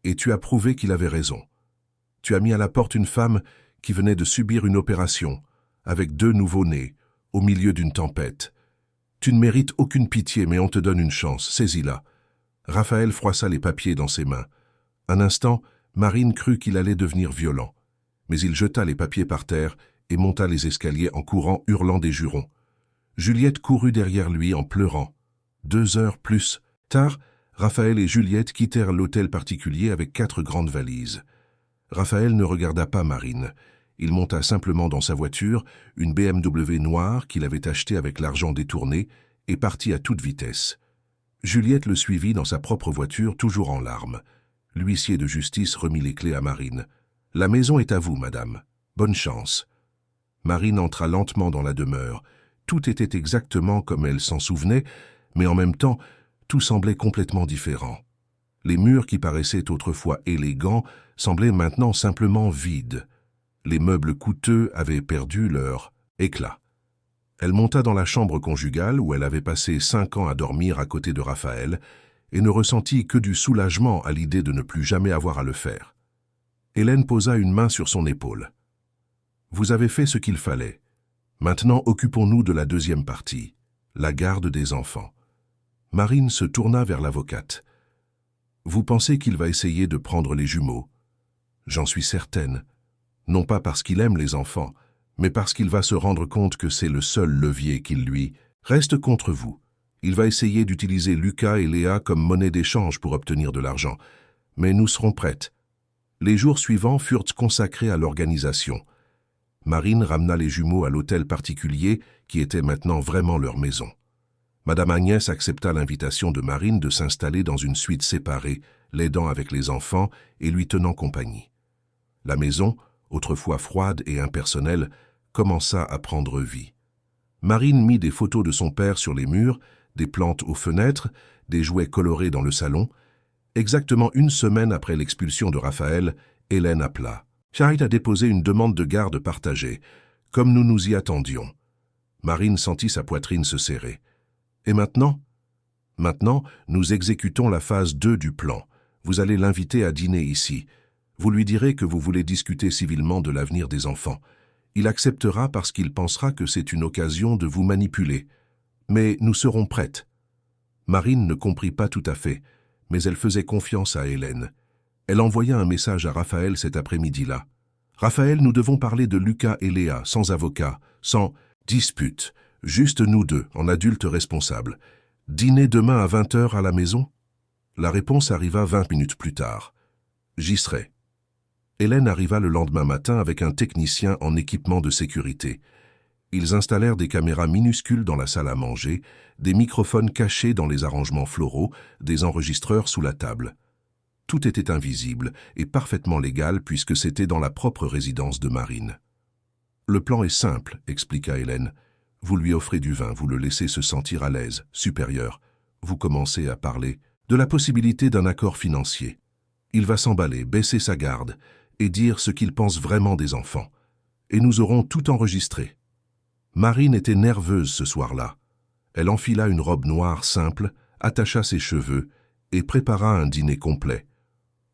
Et tu as prouvé qu'il avait raison. Tu as mis à la porte une femme qui venait de subir une opération, avec 2 nouveau-nés, au milieu d'une tempête. Tu ne mérites aucune pitié, mais on te donne une chance, saisis-la. » Raphaël froissa les papiers dans ses mains. Un instant, Marine crut qu'il allait devenir violent. Mais il jeta les papiers par terre et monta les escaliers en courant, hurlant des jurons. Juliette courut derrière lui en pleurant. 2 heures plus tard, Raphaël et Juliette quittèrent l'hôtel particulier avec 4 grandes valises. Raphaël ne regarda pas Marine. Il monta simplement dans sa voiture, une BMW noire qu'il avait achetée avec l'argent détourné, et partit à toute vitesse. Juliette le suivit dans sa propre voiture, toujours en larmes. L'huissier de justice remit les clés à Marine. « La maison est à vous, madame. Bonne chance. » Marine entra lentement dans la demeure. Tout était exactement comme elle s'en souvenait, mais en même temps, tout semblait complètement différent. Les murs qui paraissaient autrefois élégants semblaient maintenant simplement vides. Les meubles coûteux avaient perdu leur éclat. Elle monta dans la chambre conjugale où elle avait passé 5 ans à dormir à côté de Raphaël et ne ressentit que du soulagement à l'idée de ne plus jamais avoir à le faire. Hélène posa une main sur son épaule. « Vous avez fait ce qu'il fallait. Maintenant, occupons-nous de la deuxième partie, la garde des enfants. » Marine se tourna vers l'avocate. « Vous pensez qu'il va essayer de prendre les jumeaux? J'en suis certaine. Non pas parce qu'il aime les enfants, mais parce qu'il va se rendre compte que c'est le seul levier qu'il lui reste contre vous. Il va essayer d'utiliser Lucas et Léa comme monnaie d'échange pour obtenir de l'argent. Mais nous serons prêtes. » Les jours suivants furent consacrés à l'organisation. Marine ramena les jumeaux à l'hôtel particulier qui était maintenant vraiment leur maison. Madame Agnès accepta l'invitation de Marine de s'installer dans une suite séparée, l'aidant avec les enfants et lui tenant compagnie. La maison, autrefois froide et impersonnelle, commença à prendre vie. Marine mit des photos de son père sur les murs, des plantes aux fenêtres, des jouets colorés dans le salon. Exactement 1 semaine après l'expulsion de Raphaël, Hélène appela. « Charles a déposé une demande de garde partagée, comme nous nous y attendions. » Marine sentit sa poitrine se serrer. « Et maintenant ?»« Maintenant, nous exécutons la phase 2 du plan. Vous allez l'inviter à dîner ici. Vous lui direz que vous voulez discuter civilement de l'avenir des enfants. Il acceptera parce qu'il pensera que c'est une occasion de vous manipuler. Mais nous serons prêtes. » Marine ne comprit pas tout à fait, mais elle faisait confiance à Hélène. Elle envoya un message à Raphaël cet après-midi-là. « Raphaël, nous devons parler de Lucas et Léa, sans avocat, sans dispute, juste nous deux, en adultes responsables. Dîner demain à 20h à la maison ?» La réponse arriva 20 minutes plus tard. « J'y serai. » Hélène arriva le lendemain matin avec un technicien en équipement de sécurité. Ils installèrent des caméras minuscules dans la salle à manger, des microphones cachés dans les arrangements floraux, des enregistreurs sous la table. Tout était invisible et parfaitement légal puisque c'était dans la propre résidence de Marine. « Le plan est simple, » expliqua Hélène. « Vous lui offrez du vin, vous le laissez se sentir à l'aise, supérieur. Vous commencez à parler de la possibilité d'un accord financier. Il va s'emballer, baisser sa garde et dire ce qu'il pense vraiment des enfants. Et nous aurons tout enregistré. » Marine était nerveuse ce soir-là. Elle enfila une robe noire simple, attacha ses cheveux et prépara un dîner complet.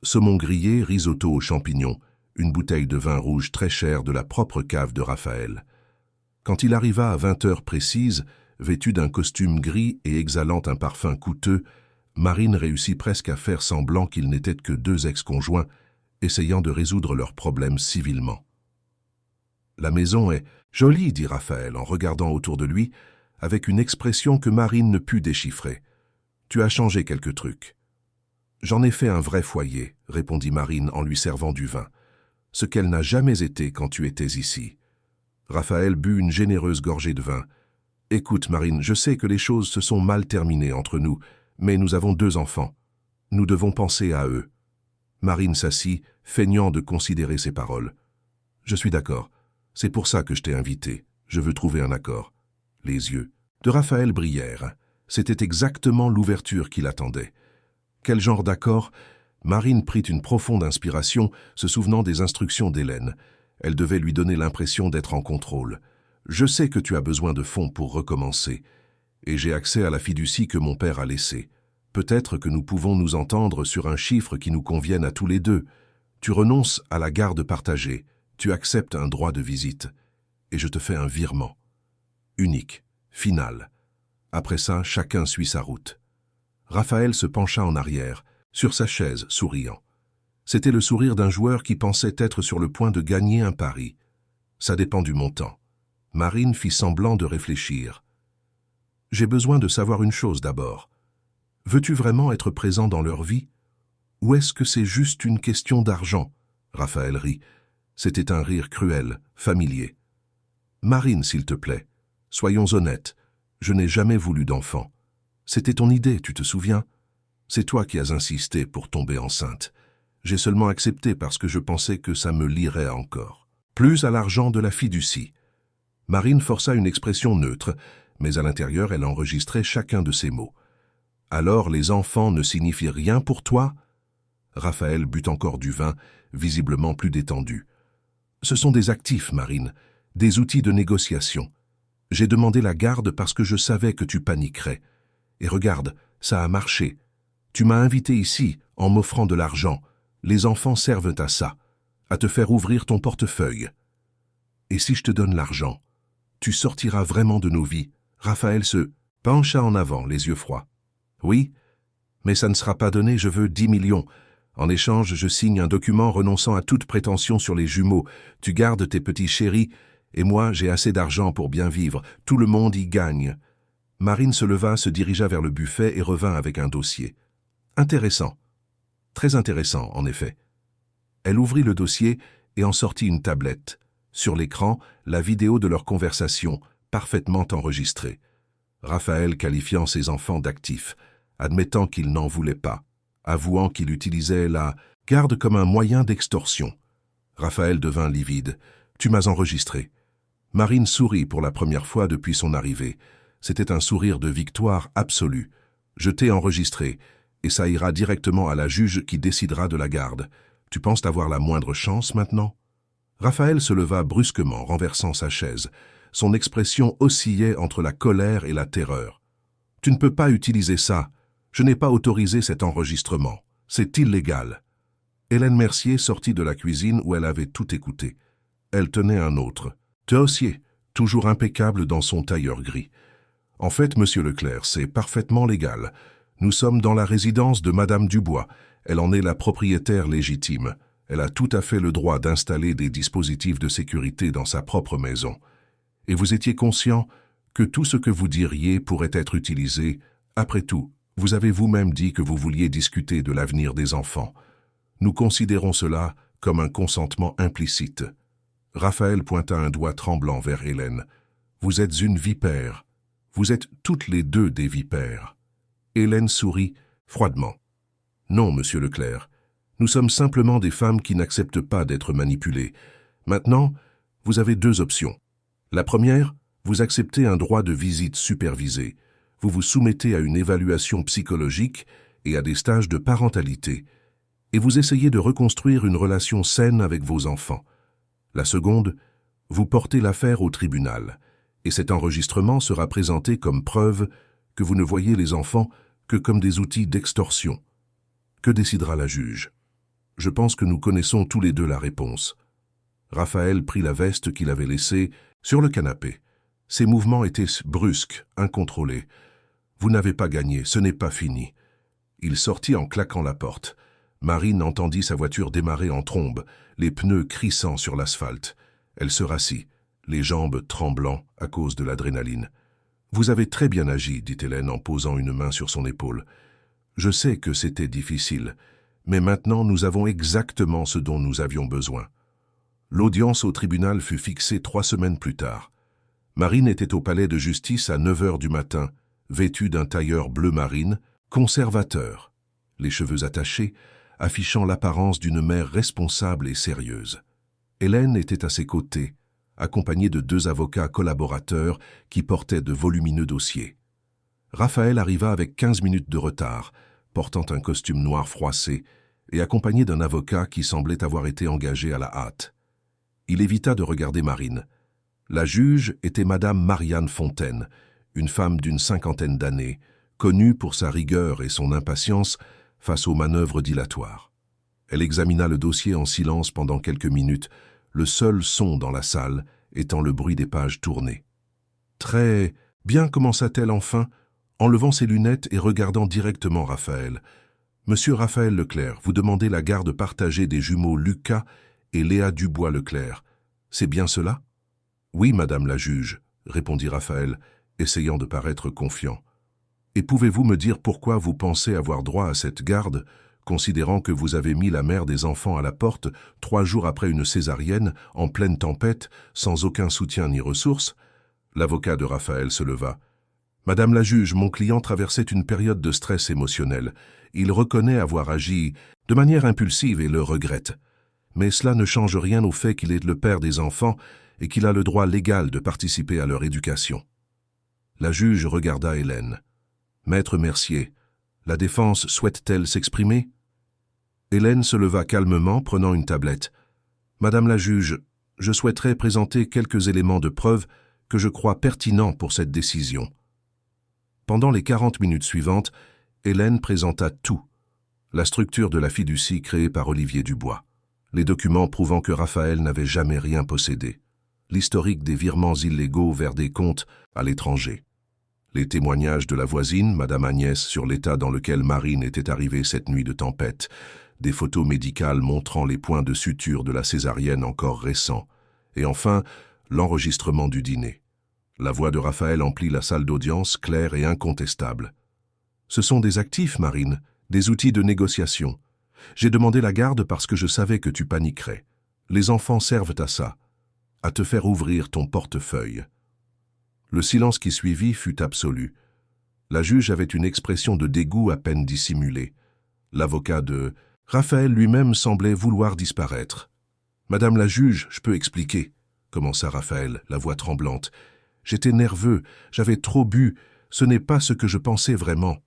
Saumon grillé, risotto aux champignons, une bouteille de vin rouge très cher de la propre cave de Raphaël. Quand il arriva à 20h précises, vêtu d'un costume gris et exhalant un parfum coûteux, Marine réussit presque à faire semblant qu'ils n'étaient que deux ex-conjoints, essayant de résoudre leurs problèmes civilement. « La maison est jolie, » dit Raphaël en regardant autour de lui, avec une expression que Marine ne put déchiffrer. « Tu as changé quelques trucs. »« J'en ai fait un vrai foyer, » répondit Marine en lui servant du vin. « Ce qu'elle n'a jamais été quand tu étais ici. » Raphaël but une généreuse gorgée de vin. « Écoute, Marine, je sais que les choses se sont mal terminées entre nous, mais nous avons 2 enfants. Nous devons penser à eux. » Marine s'assit, feignant de considérer ses paroles. « Je suis d'accord. C'est pour ça que je t'ai invité. Je veux trouver un accord. » Les yeux de Raphaël brillèrent. C'était exactement l'ouverture qu'il attendait. Quel genre d'accord? Marine prit une profonde inspiration, se souvenant des instructions d'Hélène. Elle devait lui donner l'impression d'être en contrôle. « Je sais que tu as besoin de fonds pour recommencer, et j'ai accès à la fiducie que mon père a laissée. Peut-être que nous pouvons nous entendre sur un chiffre qui nous convienne à tous les deux. Tu renonces à la garde partagée, tu acceptes un droit de visite, et je te fais un virement. Unique, final. Après ça, chacun suit sa route. » Raphaël se pencha en arrière, sur sa chaise, souriant. C'était le sourire d'un joueur qui pensait être sur le point de gagner un pari. Ça dépend du montant. Marine fit semblant de réfléchir. « J'ai besoin de savoir une chose d'abord. Veux-tu vraiment être présent dans leur vie? Ou est-ce que c'est juste une question d'argent ?» Raphaël rit. C'était un rire cruel, familier. « Marine, s'il te plaît, soyons honnêtes. Je n'ai jamais voulu d'enfant. C'était ton idée, tu te souviens? C'est toi qui as insisté pour tomber enceinte. J'ai seulement accepté parce que je pensais que ça me lierait encore. Plus à l'argent de la fiducie. » Marine força une expression neutre, mais à l'intérieur elle enregistrait chacun de ses mots. « Alors les enfants ne signifient rien pour toi ?» Raphaël but encore du vin, visiblement plus détendu. « Ce sont des actifs, Marine, des outils de négociation. J'ai demandé la garde parce que je savais que tu paniquerais. Et regarde, ça a marché. Tu m'as invité ici en m'offrant de l'argent. Les enfants servent à ça, à te faire ouvrir ton portefeuille. Et si je te donne l'argent, tu sortiras vraiment de nos vies. » Raphaël se pencha en avant, les yeux froids. « Oui, mais ça ne sera pas donné, je veux 10 millions. En échange, je signe un document renonçant à toute prétention sur les jumeaux. Tu gardes tes petits chéris, et moi, j'ai assez d'argent pour bien vivre. Tout le monde y gagne. » Marine se leva, se dirigea vers le buffet et revint avec un dossier. Intéressant. Très intéressant, en effet. Elle ouvrit le dossier et en sortit une tablette. Sur l'écran, la vidéo de leur conversation, parfaitement enregistrée. Raphaël qualifiant ses enfants d'actifs, admettant qu'il n'en voulait pas, avouant qu'il utilisait la garde comme un moyen d'extorsion. Raphaël devint livide. « Tu m'as enregistré. » Marine sourit pour la première fois depuis son arrivée. C'était un sourire de victoire absolue. « Je t'ai enregistré, et ça ira directement à la juge qui décidera de la garde. Tu penses avoir la moindre chance maintenant ?» Raphaël se leva brusquement, renversant sa chaise. Son expression oscillait entre la colère et la terreur. « Tu ne peux pas utiliser ça. Je n'ai pas autorisé cet enregistrement. C'est illégal. » Hélène Mercier sortit de la cuisine où elle avait tout écouté. Elle tenait un autre. Dossier, toujours impeccable dans son tailleur gris. « En fait, monsieur Leclerc, c'est parfaitement légal. Nous sommes dans la résidence de Madame Dubois. Elle en est la propriétaire légitime. Elle a tout à fait le droit d'installer des dispositifs de sécurité dans sa propre maison. Et vous étiez conscient que tout ce que vous diriez pourrait être utilisé. Après tout, vous avez vous-même dit que vous vouliez discuter de l'avenir des enfants. Nous considérons cela comme un consentement implicite. Raphaël pointa un doigt tremblant vers Hélène. Vous êtes une vipère. Vous êtes toutes les deux des vipères. Hélène sourit froidement. Non, monsieur Leclerc. Nous sommes simplement des femmes qui n'acceptent pas d'être manipulées. Maintenant, vous avez deux options. La première, vous acceptez un droit de visite supervisé. Vous vous soumettez à une évaluation psychologique et à des stages de parentalité. Et vous essayez de reconstruire une relation saine avec vos enfants. La seconde, vous portez l'affaire au tribunal. Et cet enregistrement sera présenté comme preuve que vous ne voyez les enfants que comme des outils d'extorsion. Que décidera la juge? Je pense que nous connaissons tous les deux la réponse. Raphaël prit la veste qu'il avait laissée sur le canapé. Ses mouvements étaient brusques, incontrôlés. Vous n'avez pas gagné, ce n'est pas fini. Il sortit en claquant la porte. Marine entendit sa voiture démarrer en trombe, les pneus crissant sur l'asphalte. Elle se rassit, les jambes tremblant à cause de l'adrénaline. « Vous avez très bien agi, dit Hélène en posant une main sur son épaule. Je sais que c'était difficile, mais maintenant nous avons exactement ce dont nous avions besoin. » L'audience au tribunal fut fixée 3 semaines plus tard. Marine était au palais de justice à 9 heures du matin, vêtue d'un tailleur bleu marine, conservateur, les cheveux attachés, affichant l'apparence d'une mère responsable et sérieuse. Hélène était à ses côtés, accompagnée de 2 avocats collaborateurs qui portaient de volumineux dossiers. Raphaël arriva avec 15 minutes de retard, portant un costume noir froissé et accompagné d'un avocat qui semblait avoir été engagé à la hâte. Il évita de regarder Marine. La juge était Madame Marianne Fontaine, une femme d'une 50aine d'années, connue pour sa rigueur et son impatience face aux manœuvres dilatoires. Elle examina le dossier en silence pendant quelques minutes, le seul son dans la salle étant le bruit des pages tournées. « Très bien » commença-t-elle enfin, en levant ses lunettes et regardant directement Raphaël. « Monsieur Raphaël Leclerc, vous demandez la garde partagée des jumeaux Lucas et Léa Dubois-Leclerc. C'est bien cela ?»« Oui, madame la juge, » répondit Raphaël, essayant de paraître confiant. « Et pouvez-vous me dire pourquoi vous pensez avoir droit à cette garde, considérant que vous avez mis la mère des enfants à la porte 3 jours après une césarienne, en pleine tempête, sans aucun soutien ni ressources ?» L'avocat de Raphaël se leva. « Madame la juge, mon client traversait une période de stress émotionnel. Il reconnaît avoir agi de manière impulsive et le regrette. Mais cela ne change rien au fait qu'il est le père des enfants et qu'il a le droit légal de participer à leur éducation. » La juge regarda Hélène. « Maître Mercier, la défense souhaite-t-elle s'exprimer ?» Hélène se leva calmement, prenant une tablette. « Madame la juge, je souhaiterais présenter quelques éléments de preuve que je crois pertinents pour cette décision. » Pendant les 40 minutes suivantes, Hélène présenta tout. La structure de la fiducie créée par Olivier Dubois. Les documents prouvant que Raphaël n'avait jamais rien possédé. L'historique des virements illégaux vers des comptes à l'étranger. Les témoignages de la voisine, Madame Agnès, sur l'état dans lequel Marine était arrivée cette nuit de tempête. Des photos médicales montrant les points de suture de la césarienne encore récents. Et enfin, l'enregistrement du dîner. La voix de Raphaël emplit la salle d'audience, claire et incontestable. « Ce sont des actifs, Marine, des outils de négociation. J'ai demandé la garde parce que je savais que tu paniquerais. Les enfants servent à ça, à te faire ouvrir ton portefeuille. » Le silence qui suivit fut absolu. La juge avait une expression de dégoût à peine dissimulée. L'avocat de Raphaël lui-même semblait vouloir disparaître. « Madame la juge, je peux expliquer, » commença Raphaël, la voix tremblante. « J'étais nerveux, j'avais trop bu, ce n'est pas ce que je pensais vraiment. »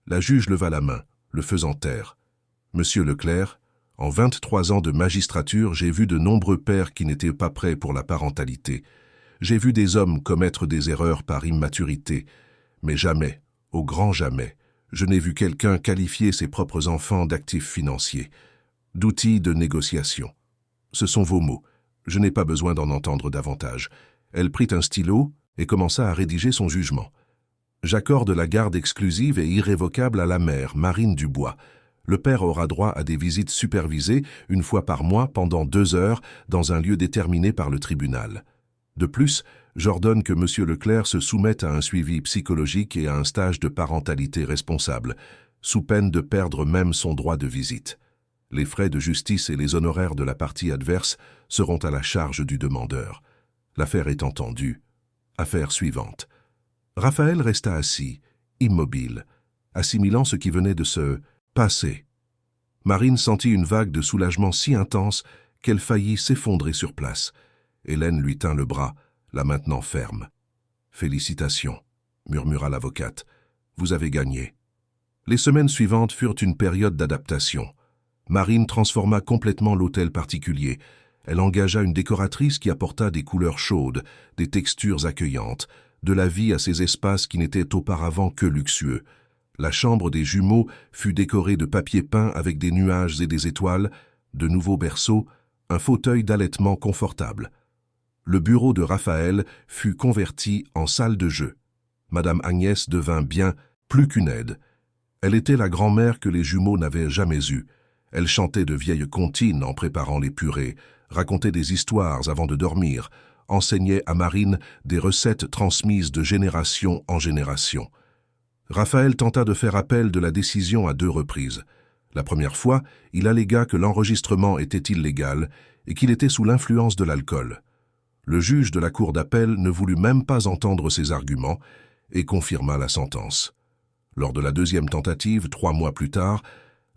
La juge leva la main, le faisant taire. « Monsieur Leclerc, en 23 ans de magistrature, j'ai vu de nombreux pères qui n'étaient pas prêts pour la parentalité. J'ai vu des hommes commettre des erreurs par immaturité, mais jamais, au grand jamais, je n'ai vu quelqu'un qualifier ses propres enfants d'actifs financiers, d'outils de négociation. Ce sont vos mots, je n'ai pas besoin d'en entendre davantage. » Elle prit un stylo et commença à rédiger son jugement. « J'accorde la garde exclusive et irrévocable à la mère, Marine Dubois. Le père aura droit à des visites supervisées une fois par mois pendant 2 heures dans un lieu déterminé par le tribunal. De plus, j'ordonne que M. Leclerc se soumette à un suivi psychologique et à un stage de parentalité responsable, sous peine de perdre même son droit de visite. Les frais de justice et les honoraires de la partie adverse seront à la charge du demandeur. L'affaire est entendue. Affaire suivante. Raphaël resta assis, immobile, assimilant ce qui venait de se passer. Marine sentit une vague de soulagement si intense qu'elle faillit s'effondrer sur place. Hélène lui tint le bras, la maintenant ferme. « Félicitations », murmura l'avocate. « Vous avez gagné. » Les semaines suivantes furent une période d'adaptation. Marine transforma complètement l'hôtel particulier. Elle engagea une décoratrice qui apporta des couleurs chaudes, des textures accueillantes, de la vie à ces espaces qui n'étaient auparavant que luxueux. La chambre des jumeaux fut décorée de papier peint avec des nuages et des étoiles, de nouveaux berceaux, un fauteuil d'allaitement confortable. Le bureau de Raphaël fut converti en salle de jeu. Madame Agnès devint bien plus qu'une aide. Elle était la grand-mère que les jumeaux n'avaient jamais eue. Elle chantait de vieilles comptines en préparant les purées, racontait des histoires avant de dormir, enseignait à Marine des recettes transmises de génération en génération. Raphaël tenta de faire appel de la décision à 2 reprises. La première fois, il allégua que l'enregistrement était illégal et qu'il était sous l'influence de l'alcool. Le juge de la cour d'appel ne voulut même pas entendre ses arguments et confirma la sentence. Lors de la 2e tentative, 3 mois plus tard,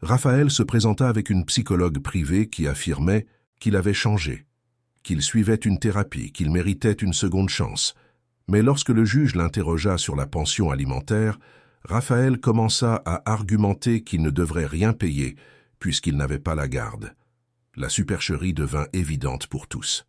Raphaël se présenta avec une psychologue privée qui affirmait qu'il avait changé, qu'il suivait une thérapie, qu'il méritait une seconde chance. Mais lorsque le juge l'interrogea sur la pension alimentaire, Raphaël commença à argumenter qu'il ne devrait rien payer puisqu'il n'avait pas la garde. La supercherie devint évidente pour tous.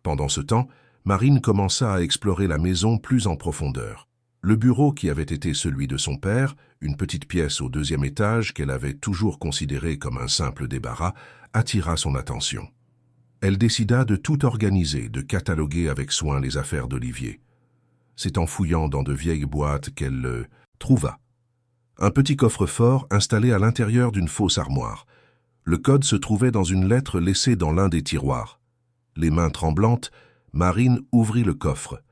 Pendant ce temps, Marine commença à explorer la maison plus en profondeur. Le bureau qui avait été celui de son père, une petite pièce au 2e étage qu'elle avait toujours considérée comme un simple débarras, attira son attention. Elle décida de tout organiser, de cataloguer avec soin les affaires d'Olivier. C'est en fouillant dans de vieilles boîtes qu'elle le trouva. Un petit coffre-fort installé à l'intérieur d'une fausse armoire. Le code se trouvait dans une lettre laissée dans l'un des tiroirs. Les mains tremblantes, Marine ouvrit le coffre.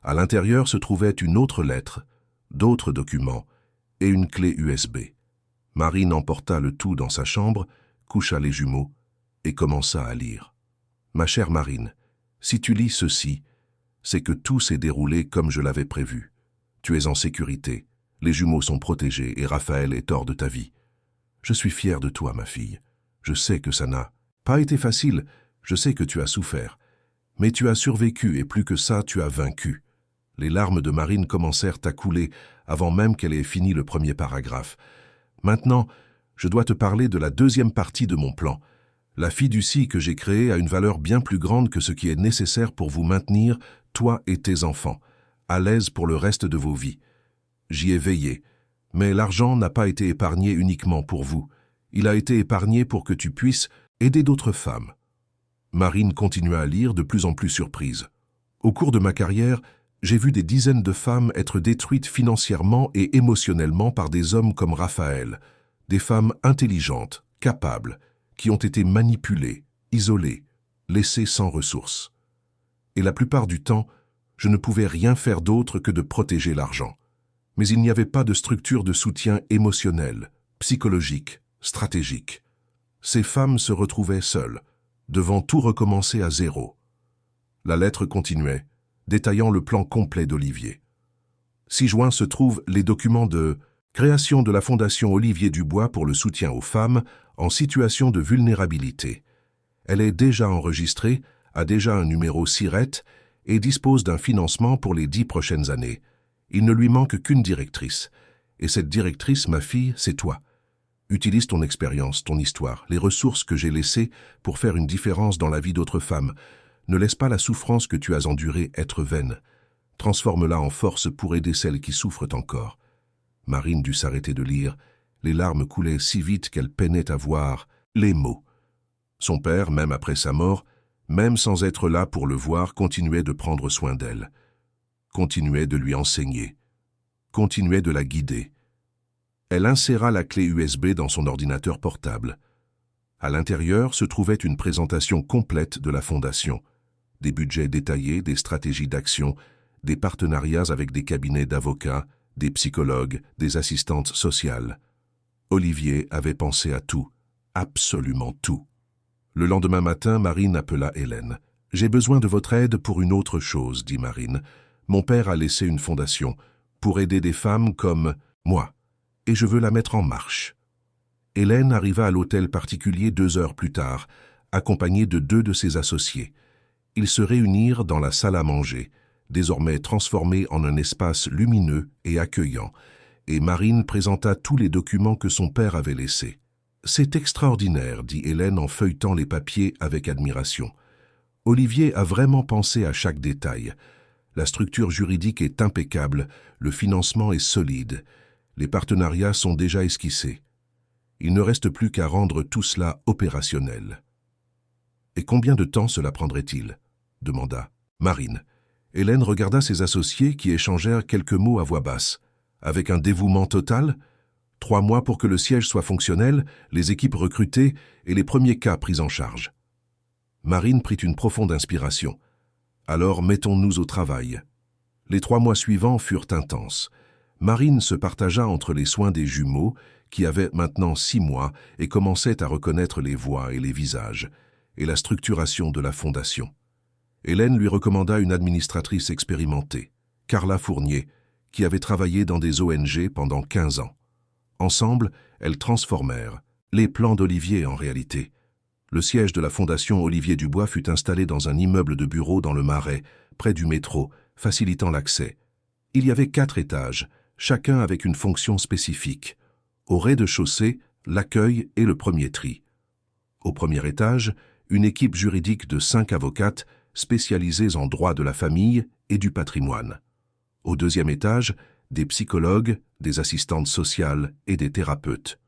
À l'intérieur se trouvait une autre lettre, d'autres documents et une clé USB. Marine emporta le tout dans sa chambre, coucha les jumeaux et commença à lire. « Ma chère Marine, si tu lis ceci, c'est que tout s'est déroulé comme je l'avais prévu. Tu es en sécurité, les jumeaux sont protégés et Raphaël est hors de ta vie. Je suis fier de toi, ma fille. Je sais que ça n'a pas été facile, je sais que tu as souffert. Mais tu as survécu et plus que ça, tu as vaincu. » Les larmes de Marine commencèrent à couler avant même qu'elle ait fini le premier paragraphe. « Maintenant, je dois te parler de la 2e partie de mon plan. La fiducie que j'ai créée a une valeur bien plus grande que ce qui est nécessaire pour vous maintenir, toi et tes enfants, à l'aise pour le reste de vos vies. J'y ai veillé, mais l'argent n'a pas été épargné uniquement pour vous. Il a été épargné pour que tu puisses aider d'autres femmes. » Marine continua à lire, de plus en plus surprise. « Au cours de ma carrière, j'ai vu des dizaines de femmes être détruites financièrement et émotionnellement par des hommes comme Raphaël, des femmes intelligentes, capables, qui ont été manipulées, isolées, laissées sans ressources. Et la plupart du temps, je ne pouvais rien faire d'autre que de protéger l'argent. Mais il n'y avait pas de structure de soutien émotionnel, psychologique, stratégique. Ces femmes se retrouvaient seules, devant tout recommencer à zéro. » La lettre continuait, détaillant le plan complet d'Olivier. Ci-joint se trouvent les documents de création de la Fondation Olivier Dubois pour le soutien aux femmes en situation de vulnérabilité. Elle est déjà enregistrée, a déjà un numéro SIRET et dispose d'un financement pour les 10 prochaines années. Il ne lui manque qu'une directrice. Et cette directrice, ma fille, c'est toi. Utilise ton expérience, ton histoire, les ressources que j'ai laissées pour faire une différence dans la vie d'autres femmes. Ne laisse pas la souffrance que tu as endurée être vaine. Transforme-la en force pour aider celles qui souffrent encore. » Marine dut s'arrêter de lire. Les larmes coulaient si vite qu'elle peinait à voir les mots. Son père, même après sa mort, même sans être là pour le voir, continuait de prendre soin d'elle, continuait de lui enseigner, continuait de la guider. Elle inséra la clé USB dans son ordinateur portable. À l'intérieur se trouvait une présentation complète de la fondation. Des budgets détaillés, des stratégies d'action, des partenariats avec des cabinets d'avocats, des psychologues, des assistantes sociales. Olivier avait pensé à tout, absolument tout. Le lendemain matin, Marine appela Hélène. « J'ai besoin de votre aide pour une autre chose, » dit Marine. « Mon père a laissé une fondation pour aider des femmes comme moi, et je veux la mettre en marche. » Hélène arriva à l'hôtel particulier 2 heures plus tard, accompagnée de 2 de ses associés. Ils se réunirent dans la salle à manger, désormais transformée en un espace lumineux et accueillant, et Marine présenta tous les documents que son père avait laissés. « C'est extraordinaire, » dit Hélène en feuilletant les papiers avec admiration. « Olivier a vraiment pensé à chaque détail. La structure juridique est impeccable, le financement est solide, les partenariats sont déjà esquissés. Il ne reste plus qu'à rendre tout cela opérationnel. » « Et combien de temps cela prendrait-il » demanda Marine. Hélène regarda ses associés qui échangèrent quelques mots à voix basse. « Avec un dévouement total ? 3 mois pour que le siège soit fonctionnel, les équipes recrutées et les premiers cas pris en charge. » Marine prit une profonde inspiration. « Alors mettons-nous au travail. » Les 3 mois suivants furent intenses. Marine se partagea entre les soins des jumeaux, qui avaient maintenant 6 mois et commençaient à reconnaître les voix et les visages, et la structuration de la fondation. Hélène lui recommanda une administratrice expérimentée, Carla Fournier, qui avait travaillé dans des ONG pendant 15 ans. Ensemble, elles transformèrent les plans d'Olivier en réalité. Le siège de la Fondation Olivier Dubois fut installé dans un immeuble de bureaux dans le Marais, près du métro, facilitant l'accès. Il y avait 4 étages, chacun avec une fonction spécifique. Au rez-de-chaussée, l'accueil et le premier tri. Au premier étage, une équipe juridique de 5 avocates spécialisées en droit de la famille et du patrimoine. Au deuxième étage, des psychologues, des assistantes sociales et des thérapeutes.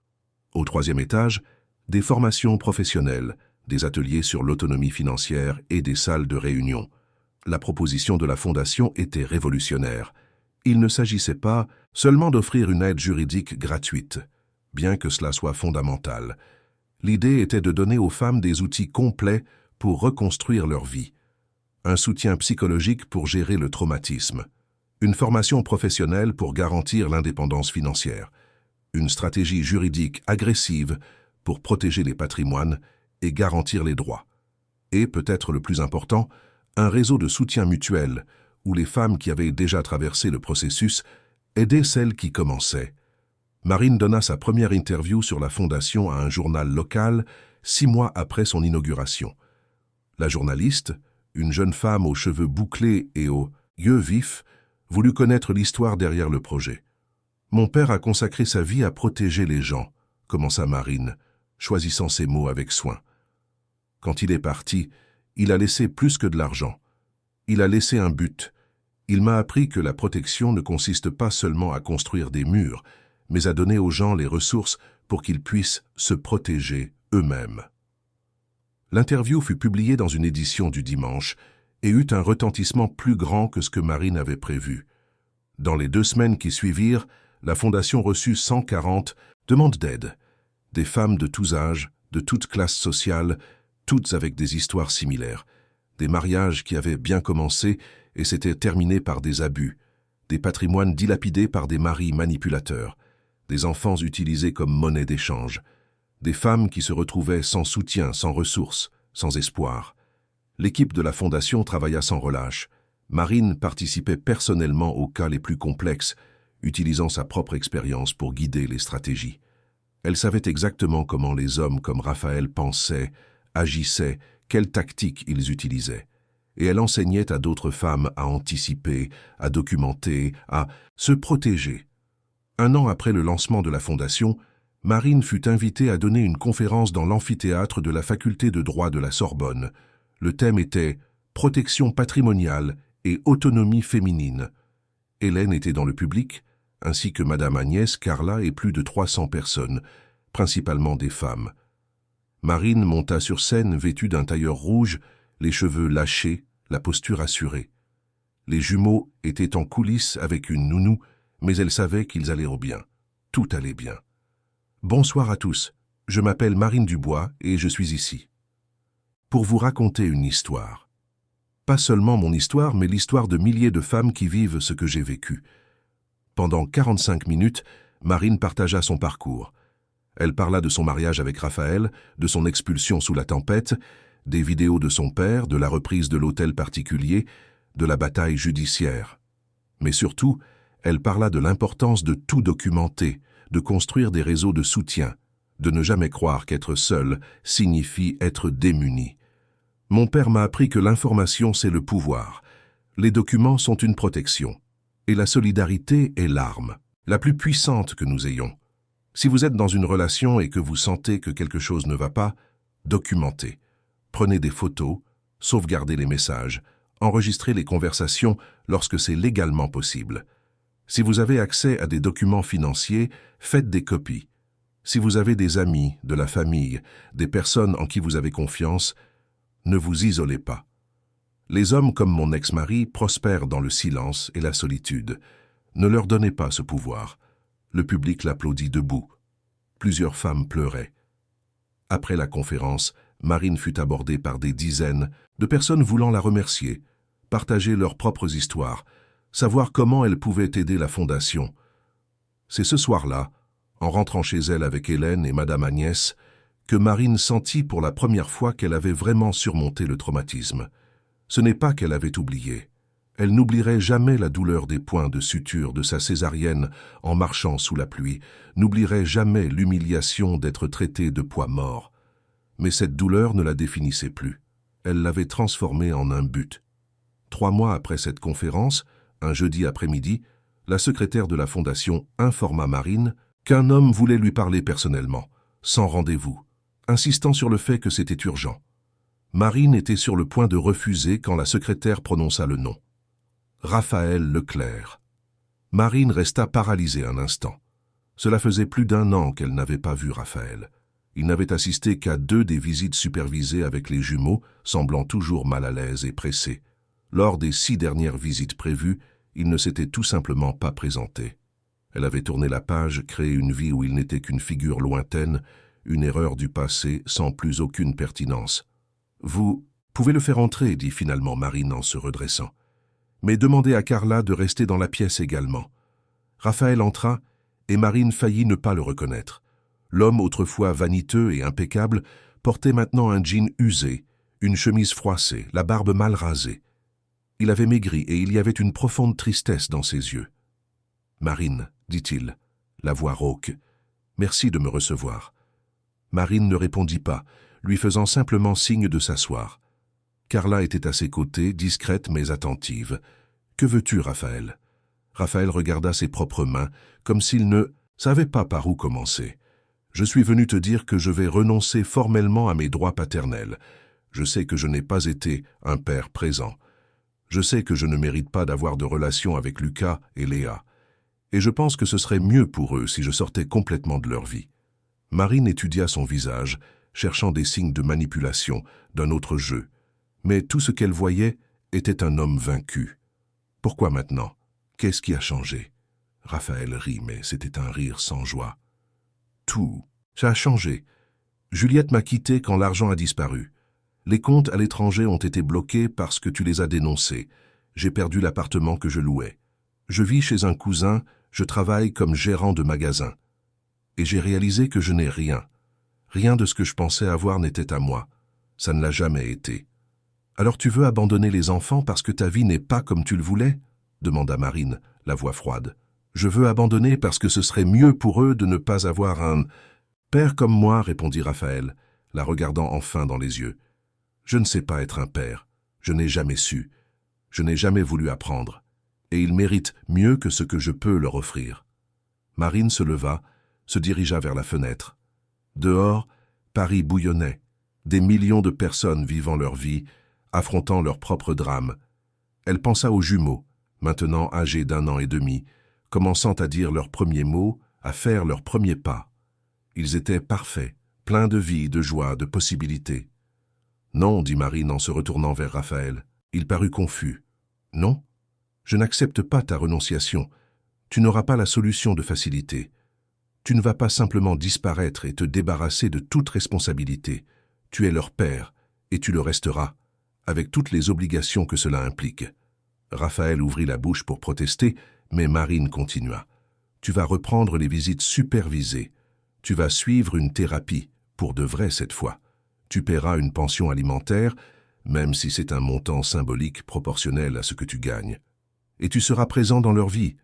Au troisième étage, des formations professionnelles, des ateliers sur l'autonomie financière et des salles de réunion. La proposition de la Fondation était révolutionnaire. Il ne s'agissait pas seulement d'offrir une aide juridique gratuite, bien que cela soit fondamental. L'idée était de donner aux femmes des outils complets pour reconstruire leur vie. Un soutien psychologique pour gérer le traumatisme. Une formation professionnelle pour garantir l'indépendance financière. Une stratégie juridique agressive pour protéger les patrimoines et garantir les droits. Et, peut-être le plus important, un réseau de soutien mutuel où les femmes qui avaient déjà traversé le processus aidaient celles qui commençaient. Marine donna sa première interview sur la Fondation à un journal local 6 mois après son inauguration. La journaliste, une jeune femme aux cheveux bouclés et aux yeux vifs, voulut connaître l'histoire derrière le projet. « Mon père a consacré sa vie à protéger les gens », commença Marine, choisissant ses mots avec soin. Quand il est parti, il a laissé plus que de l'argent. Il a laissé un but. Il m'a appris que la protection ne consiste pas seulement à construire des murs, mais à donner aux gens les ressources pour qu'ils puissent se protéger eux-mêmes. L'interview fut publiée dans une édition du Dimanche et eut un retentissement plus grand que ce que Marine avait prévu. Dans les 2 semaines qui suivirent, la Fondation reçut 140 demandes d'aide. Des femmes de tous âges, de toutes classes sociales, toutes avec des histoires similaires. Des mariages qui avaient bien commencé et s'étaient terminés par des abus. Des patrimoines dilapidés par des maris manipulateurs. Des enfants utilisés comme monnaie d'échange. Des femmes qui se retrouvaient sans soutien, sans ressources, sans espoir. L'équipe de la Fondation travailla sans relâche. Marine participait personnellement aux cas les plus complexes, utilisant sa propre expérience pour guider les stratégies. Elle savait exactement comment les hommes comme Raphaël pensaient, agissaient, quelles tactiques ils utilisaient. Et elle enseignait à d'autres femmes à anticiper, à documenter, à se protéger. 1 an après le lancement de la Fondation, Marine fut invitée à donner une conférence dans l'amphithéâtre de la faculté de droit de la Sorbonne. Le thème était « Protection patrimoniale et autonomie féminine ». Hélène était dans le public, ainsi que Madame Agnès, Carla et plus de 300 personnes, principalement des femmes. Marine monta sur scène vêtue d'un tailleur rouge, les cheveux lâchés, la posture assurée. Les jumeaux étaient en coulisses avec une nounou, mais elle savait qu'ils allaient au bien. tout allait bien. Bonsoir à tous, je m'appelle Marine Dubois et je suis ici pour vous raconter une histoire. Pas seulement mon histoire, mais l'histoire de milliers de femmes qui vivent ce que j'ai vécu. Pendant 45 minutes, Marine partagea son parcours. Elle parla de son mariage avec Raphaël, de son expulsion sous la tempête, des vidéos de son père, de la reprise de l'hôtel particulier, de la bataille judiciaire. Mais surtout, elle parla de l'importance de tout documenter, de construire des réseaux de soutien, de ne jamais croire qu'être seul signifie être démuni. Mon père m'a appris que l'information, c'est le pouvoir. Les documents sont une protection. Et la solidarité est l'arme, la plus puissante que nous ayons. Si vous êtes dans une relation et que vous sentez que quelque chose ne va pas, documentez. Prenez des photos, sauvegardez les messages, enregistrez les conversations lorsque c'est légalement possible. Si vous avez accès à des documents financiers, faites des copies. Si vous avez des amis, de la famille, des personnes en qui vous avez confiance, ne vous isolez pas. Les hommes comme mon ex-mari prospèrent dans le silence et la solitude. Ne leur donnez pas ce pouvoir. Le public l'applaudit debout. Plusieurs femmes pleuraient. Après la conférence, Marine fut abordée par des dizaines de personnes voulant la remercier, partager leurs propres histoires, savoir comment elle pouvait aider la Fondation. C'est ce soir-là, en rentrant chez elle avec Hélène et Madame Agnès, que Marine sentit pour la première fois qu'elle avait vraiment surmonté le traumatisme. Ce n'est pas qu'elle avait oublié. Elle n'oublierait jamais la douleur des points de suture de sa césarienne en marchant sous la pluie, n'oublierait jamais l'humiliation d'être traitée de poids mort. Mais cette douleur ne la définissait plus. Elle l'avait transformée en un but. 3 mois après cette conférence, un jeudi après-midi, la secrétaire de la Fondation informa Marine qu'un homme voulait lui parler personnellement, sans rendez-vous, insistant sur le fait que c'était urgent. Marine était sur le point de refuser quand la secrétaire prononça le nom. Raphaël Leclerc. Marine resta paralysée un instant. Cela faisait plus d'1 an qu'elle n'avait pas vu Raphaël. Il n'avait assisté qu'à 2 des visites supervisées avec les jumeaux, semblant toujours mal à l'aise et pressé. Lors des 6 dernières visites prévues, il ne s'était tout simplement pas présenté. Elle avait tourné la page, créé une vie où il n'était qu'une figure lointaine, une erreur du passé sans plus aucune pertinence. « Vous pouvez le faire entrer », dit finalement Marine en se redressant. « Mais demandez à Carla de rester dans la pièce également. » Raphaël entra, et Marine faillit ne pas le reconnaître. L'homme, autrefois vaniteux et impeccable, portait maintenant un jean usé, une chemise froissée, la barbe mal rasée. Il avait maigri et il y avait une profonde tristesse dans ses yeux. « Marine, dit-il, la voix rauque, merci de me recevoir. » Marine ne répondit pas, lui faisant simplement signe de s'asseoir. Carla était à ses côtés, discrète mais attentive. « Que veux-tu, Raphaël ?» Raphaël regarda ses propres mains, comme s'il ne savait pas par où commencer. « Je suis venu te dire que je vais renoncer formellement à mes droits paternels. Je sais que je n'ai pas été un père présent. Je sais que je ne mérite pas d'avoir de relation avec Lucas et Léa. Et je pense que ce serait mieux pour eux si je sortais complètement de leur vie. » Marine étudia son visage, cherchant des signes de manipulation, d'un autre jeu. Mais tout ce qu'elle voyait était un homme vaincu. Pourquoi maintenant? Qu'est-ce qui a changé? Raphaël rit, mais c'était un rire sans joie. Tout. Ça a changé. Juliette m'a quitté quand l'argent a disparu. Les comptes à l'étranger ont été bloqués parce que tu les as dénoncés. J'ai perdu l'appartement que je louais. Je vis chez un cousin, je travaille comme gérant de magasin. Et j'ai réalisé que je n'ai rien. Rien de ce que je pensais avoir n'était à moi. Ça ne l'a jamais été. Alors tu veux abandonner les enfants parce que ta vie n'est pas comme tu le voulais? Demanda Marine, la voix froide. Je veux abandonner parce que ce serait mieux pour eux de ne pas avoir un père comme moi, répondit Raphaël, la regardant enfin dans les yeux. Je ne sais pas être un père. Je n'ai jamais su. Je n'ai jamais voulu apprendre. Et ils méritent mieux que ce que je peux leur offrir. Marine se leva, se dirigea vers la fenêtre. Dehors, Paris bouillonnait. Des millions de personnes vivant leur vie, affrontant leurs propres drames. Elle pensa aux jumeaux, maintenant âgés d'1 an et demi, commençant à dire leurs premiers mots, à faire leurs premiers pas. Ils étaient parfaits, pleins de vie, de joie, de possibilités. « Non, dit Marine en se retournant vers Raphaël. Il parut confus. « Non, je n'accepte pas ta renonciation. Tu n'auras pas la solution de facilité. Tu ne vas pas simplement disparaître et te débarrasser de toute responsabilité. Tu es leur père, et tu le resteras, avec toutes les obligations que cela implique. Raphaël ouvrit la bouche pour protester, mais Marine continua. Tu vas reprendre les visites supervisées. Tu vas suivre une thérapie, pour de vrai cette fois. Tu paieras une pension alimentaire, même si c'est un montant symbolique proportionnel à ce que tu gagnes. Et tu seras présent dans leur vie,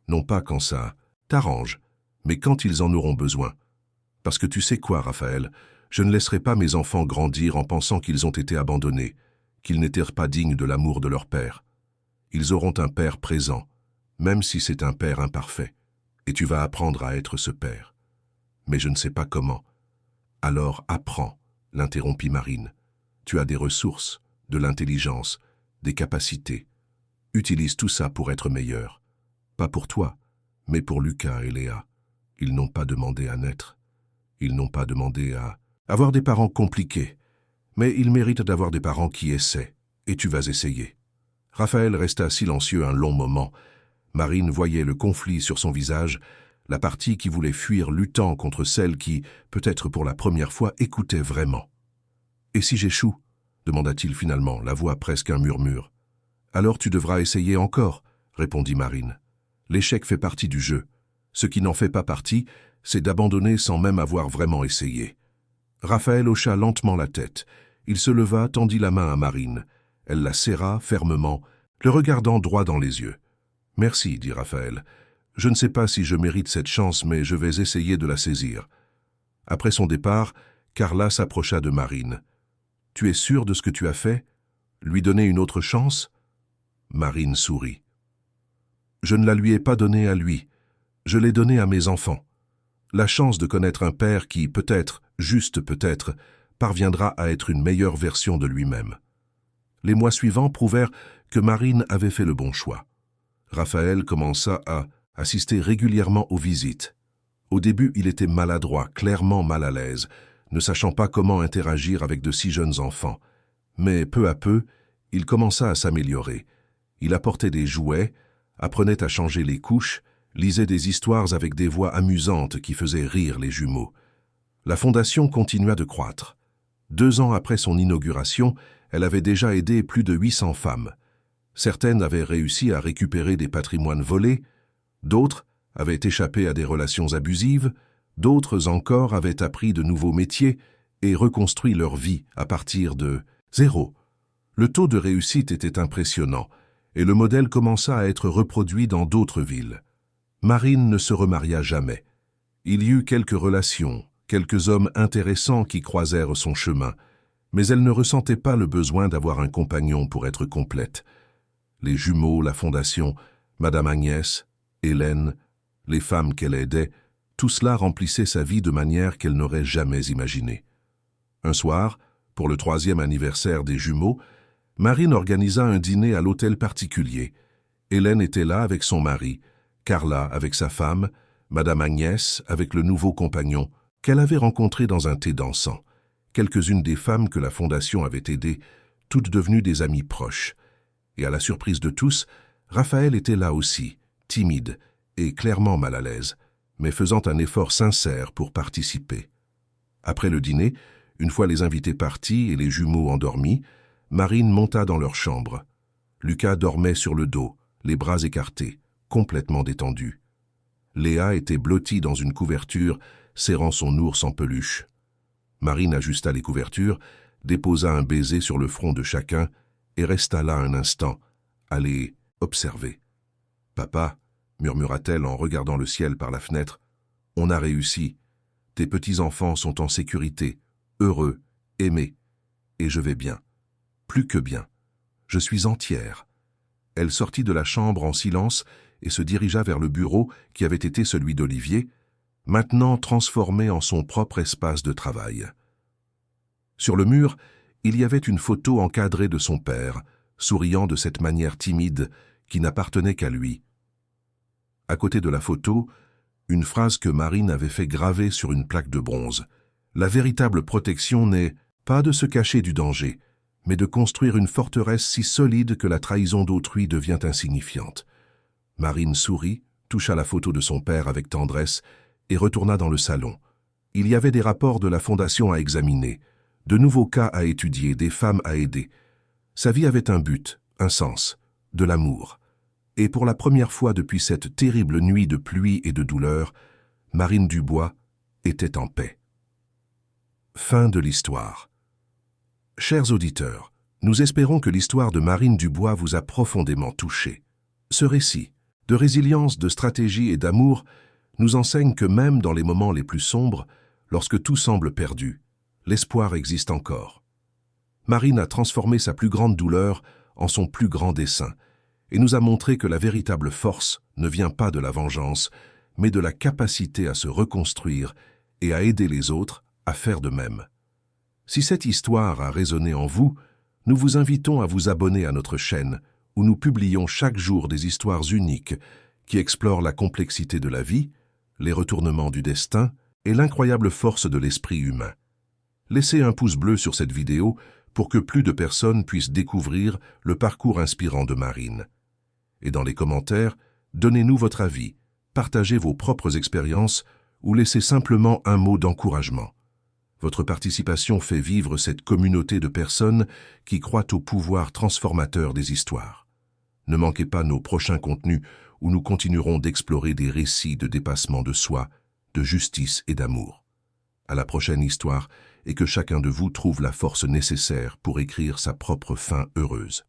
non pas quand ça t'arrange, mais quand ils en auront besoin. Parce que tu sais quoi, Raphaël, je ne laisserai pas mes enfants grandir en pensant qu'ils ont été abandonnés, qu'ils n'étaient pas dignes de l'amour de leur père. Ils auront un père présent, même si c'est un père imparfait, et tu vas apprendre à être ce père. Mais je ne sais pas comment. Alors apprends, l'interrompit Marine. Tu as des ressources, de l'intelligence, des capacités. Utilise tout ça pour être meilleur. Pas pour toi, mais pour Lucas et Léa. Ils n'ont pas demandé à naître. Ils n'ont pas demandé à avoir des parents compliqués. Mais ils méritent d'avoir des parents qui essaient, et tu vas essayer. Raphaël resta silencieux un long moment. Marine voyait le conflit sur son visage, la partie qui voulait fuir luttant contre celle qui, peut-être pour la première fois, écoutait vraiment. « Et si j'échoue » demanda-t-il finalement, la voix presque un murmure. « Alors tu devras essayer encore » répondit Marine. « L'échec fait partie du jeu. Ce qui n'en fait pas partie, c'est d'abandonner sans même avoir vraiment essayé. » Raphaël hocha lentement la tête. Il se leva, tendit la main à Marine. Elle la serra fermement, le regardant droit dans les yeux. « Merci, dit Raphaël. Je ne sais pas si je mérite cette chance, mais je vais essayer de la saisir. » Après son départ, Carla s'approcha de Marine. « Tu es sûre de ce que tu as fait? Lui donner une autre chance ?» Marine sourit. « Je ne la lui ai pas donnée à lui. Je l'ai donnée à mes enfants. La chance de connaître un père qui, peut-être, juste peut-être, parviendra à être une meilleure version de lui-même. » Les mois suivants prouvèrent que Marine avait fait le bon choix. Raphaël commença à assister régulièrement aux visites. Au début, il était maladroit, clairement mal à l'aise, ne sachant pas comment interagir avec de si jeunes enfants. Mais peu à peu, il commença à s'améliorer. Il apportait des jouets, apprenait à changer les couches, lisait des histoires avec des voix amusantes qui faisaient rire les jumeaux. La fondation continua de croître. 2 ans après son inauguration, elle avait déjà aidé plus de 800 femmes. Certaines avaient réussi à récupérer des patrimoines volés, d'autres avaient échappé à des relations abusives, d'autres encore avaient appris de nouveaux métiers et reconstruit leur vie à partir de zéro. Le taux de réussite était impressionnant et le modèle commença à être reproduit dans d'autres villes. Marine ne se remaria jamais. Il y eut quelques relations, quelques hommes intéressants qui croisèrent son chemin, mais elle ne ressentait pas le besoin d'avoir un compagnon pour être complète. Les jumeaux, la fondation, Madame Agnès, Hélène, les femmes qu'elle aidait, tout cela remplissait sa vie de manière qu'elle n'aurait jamais imaginée. Un soir, pour le 3e anniversaire des jumeaux, Marine organisa un dîner à l'hôtel particulier. Hélène était là avec son mari, Carla avec sa femme, Madame Agnès avec le nouveau compagnon qu'elle avait rencontré dans un thé dansant. Quelques-unes des femmes que la Fondation avait aidées, toutes devenues des amies proches. Et à la surprise de tous, Raphaël était là aussi, timide et clairement mal à l'aise, mais faisant un effort sincère pour participer. Après le dîner, une fois les invités partis et les jumeaux endormis, Marine monta dans leur chambre. Lucas dormait sur le dos, les bras écartés, complètement détendu. Léa était blottie dans une couverture, serrant son ours en peluche. Marine ajusta les couvertures, déposa un baiser sur le front de chacun et resta là un instant, à les observer. « Papa, » murmura-t-elle en regardant le ciel par la fenêtre, « on a réussi. Tes petits-enfants sont en sécurité, heureux, aimés, et je vais bien. Plus que bien. Je suis entière. » Elle sortit de la chambre en silence et se dirigea vers le bureau qui avait été celui d'Olivier, maintenant transformé en son propre espace de travail. Sur le mur, il y avait une photo encadrée de son père, souriant de cette manière timide qui n'appartenait qu'à lui. À côté de la photo, une phrase que Marine avait fait graver sur une plaque de bronze. « La véritable protection n'est pas de se cacher du danger, mais de construire une forteresse si solide que la trahison d'autrui devient insignifiante. » Marine sourit, toucha la photo de son père avec tendresse et retourna dans le salon. Il y avait des rapports de la Fondation à examiner, de nouveaux cas à étudier, des femmes à aider. Sa vie avait un but, un sens, de l'amour. Et pour la première fois depuis cette terrible nuit de pluie et de douleur, Marine Dubois était en paix. Fin de l'histoire. Chers auditeurs, nous espérons que l'histoire de Marine Dubois vous a profondément touché. Ce récit, de résilience, de stratégie et d'amour, nous enseigne que même dans les moments les plus sombres, lorsque tout semble perdu, l'espoir existe encore. Marine a transformé sa plus grande douleur en son plus grand dessein et nous a montré que la véritable force ne vient pas de la vengeance, mais de la capacité à se reconstruire et à aider les autres à faire de même. Si cette histoire a résonné en vous, nous vous invitons à vous abonner à notre chaîne où nous publions chaque jour des histoires uniques qui explorent la complexité de la vie, les retournements du destin et l'incroyable force de l'esprit humain. Laissez un pouce bleu sur cette vidéo pour que plus de personnes puissent découvrir le parcours inspirant de Marine. Et dans les commentaires, donnez-nous votre avis, partagez vos propres expériences ou laissez simplement un mot d'encouragement. Votre participation fait vivre cette communauté de personnes qui croient au pouvoir transformateur des histoires. Ne manquez pas nos prochains contenus où nous continuerons d'explorer des récits de dépassement de soi, de justice et d'amour. À la prochaine histoire et que chacun de vous trouve la force nécessaire pour écrire sa propre fin heureuse.